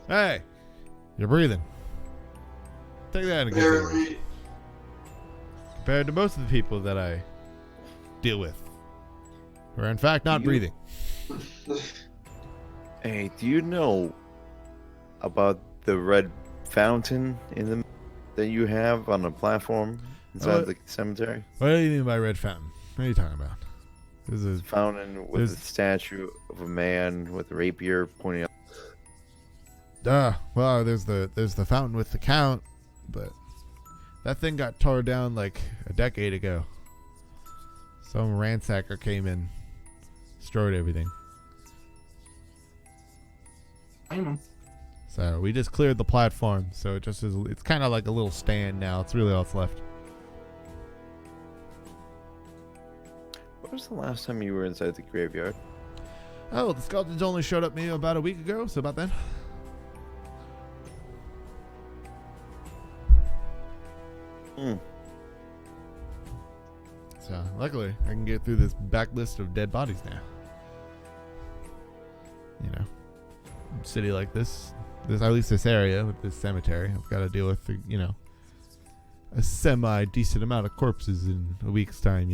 Hey, you're breathing. Take that into consideration. Barely. Compared to most of the people that I deal with, who are in fact not breathing. Hey, do you know about the red fountain in the that you have on the platform inside the cemetery? What do you mean by red fountain? What are you talking about? This is Fountain with There's- a statue of a man with a rapier pointing up. well, there's the fountain with the count, but that thing got tore down like a decade ago. Some ransacker came in, destroyed everything. So we just cleared the platform, so it just is. It's kind of like a little stand now. It's really all that's left. When was the last time you were inside the graveyard? Oh, the skeletons only showed up maybe about a week ago, so about then. Hmm. So luckily, I can get through this back list of dead bodies now. city like this, at least this area with this cemetery, I've got to deal with a semi decent amount of corpses in a week's time.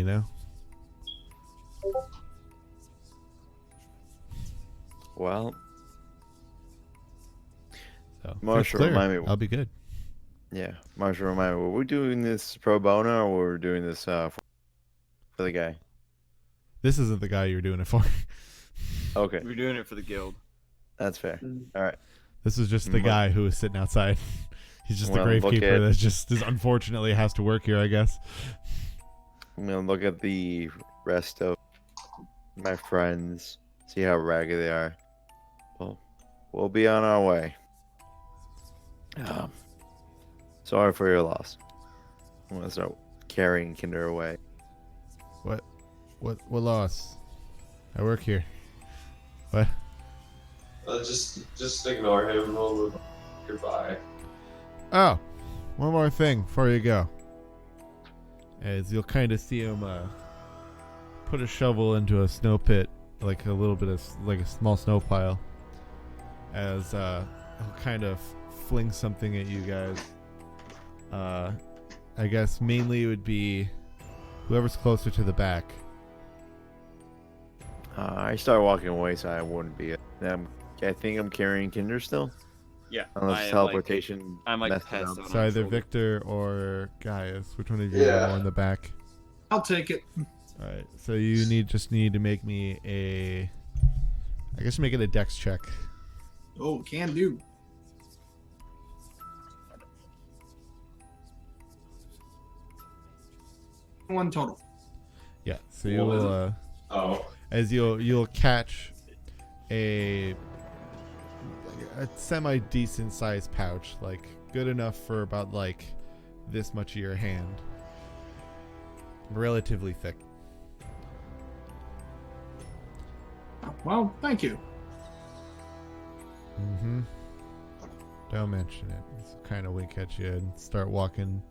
Well, So if Marshall, that's clear, remind me. I'll be good. Yeah, Marshall, remind me. Were we doing this pro bono, or were we doing this for the guy? This isn't the guy you're doing it for. Okay, We're doing it for the guild. that's fair. All right. This is just the guy who is sitting outside. He's just Well, the look gravekeeper at- that just unfortunately has to work here, I guess. I'm gonna look at the rest of my friends, see how ragged they are. Well, we'll be on our way. Sorry for your loss. I'm gonna start carrying Kinder away. What loss? I work here. What? Just ignore him. Goodbye. Oh, one more thing before you go. As you'll kind of see him put a shovel into a snow pit, like a little bit of like a small snow pile. As he'll kind of fling something at you guys. I guess mainly it would be whoever's closer to the back. I start walking away, so I wouldn't be. I think I'm carrying Kinder still. Yeah. Unless I am, teleportation. I'm like messed it passed up. out. So on either shoulder. Victor or Gaius. Which one of you Yeah. are more in the back? I'll take it. All right. So you just need to make me a. I guess make it a dex check. Oh, can do. One total. Yeah. So you What was will. Oh. As you'll catch a semi decent sized pouch, like good enough for about like this much of your hand, relatively thick. Well, thank you. Mm-hmm. Don't mention it. Just kind of wink at you and start walking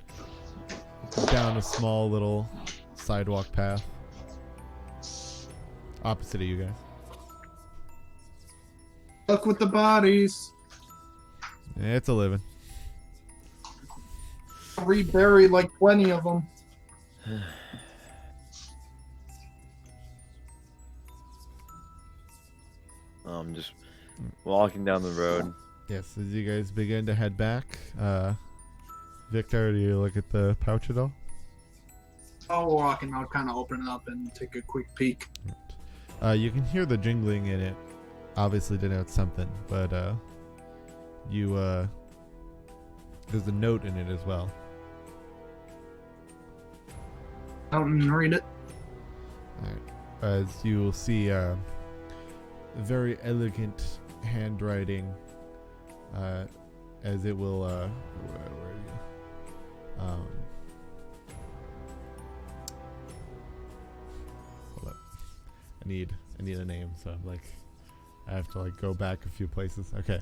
down a small little sidewalk path opposite of you guys. Luck with the bodies. It's a living. Rebury like plenty of them. I'm just walking down the road. Yes, as you guys begin to head back, Victor, do you look at the pouch at all? I'll walk and I'll kind of open it up and take a quick peek. You can hear the jingling in it. Obviously denotes something, but there's a note in it as well. Out and read it. Alright. As you will see, very elegant handwriting. As it will, where are you? Hold up. I need a name, so I'm like, I have to like go back a few places. Okay.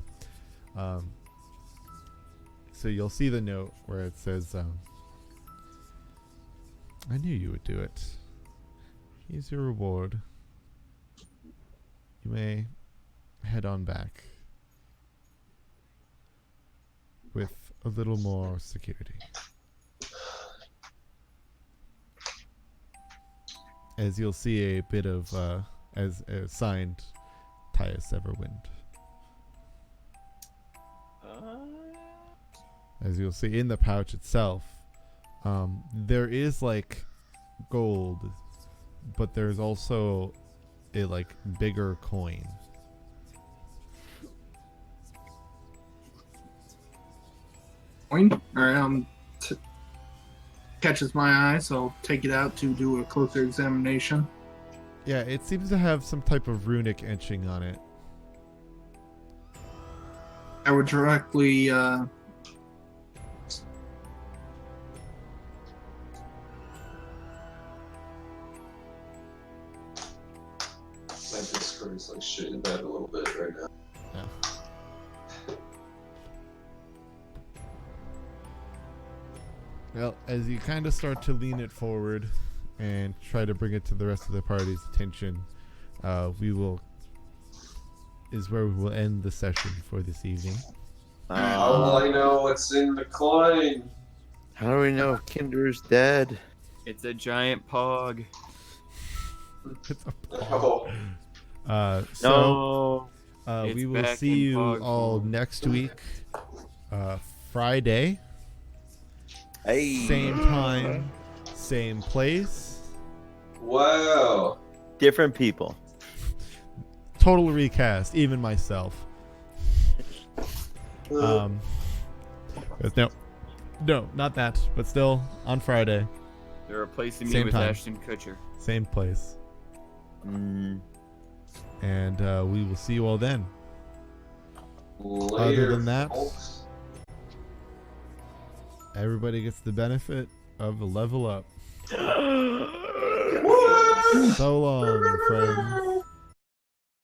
So you'll see the note where it says, I knew you would do it. Here's your reward. You may head on back with a little more security. As you'll see a bit of, as signed, Tyus Everwind. As you'll see in the pouch itself, there is like gold, but there's also a like bigger coin. Coin. Alright, catches my eye, so I'll take it out to do a closer examination. Yeah, it seems to have some type of runic etching on it. I would directly I think this screw's like shit in bed a little bit right now. Well, as you kind of start to lean it forward and try to bring it to the rest of the party's attention, we will is where we will end the session for this evening. How will I know what's in the coin? How do we know if Kinder's dead? It's a giant pog. It's a Oh, so No. we It's will back see in you Pog all form. next week, Friday, Hey. same time, same place. wow. Different people. Total recast, even myself. But no, not that, but still on Friday, They're replacing me Same with time. Ashton Kutcher. same place, Mm. and we will see you all then. Later, than that- folks. Everybody gets the benefit of a level up. What? So long, friends.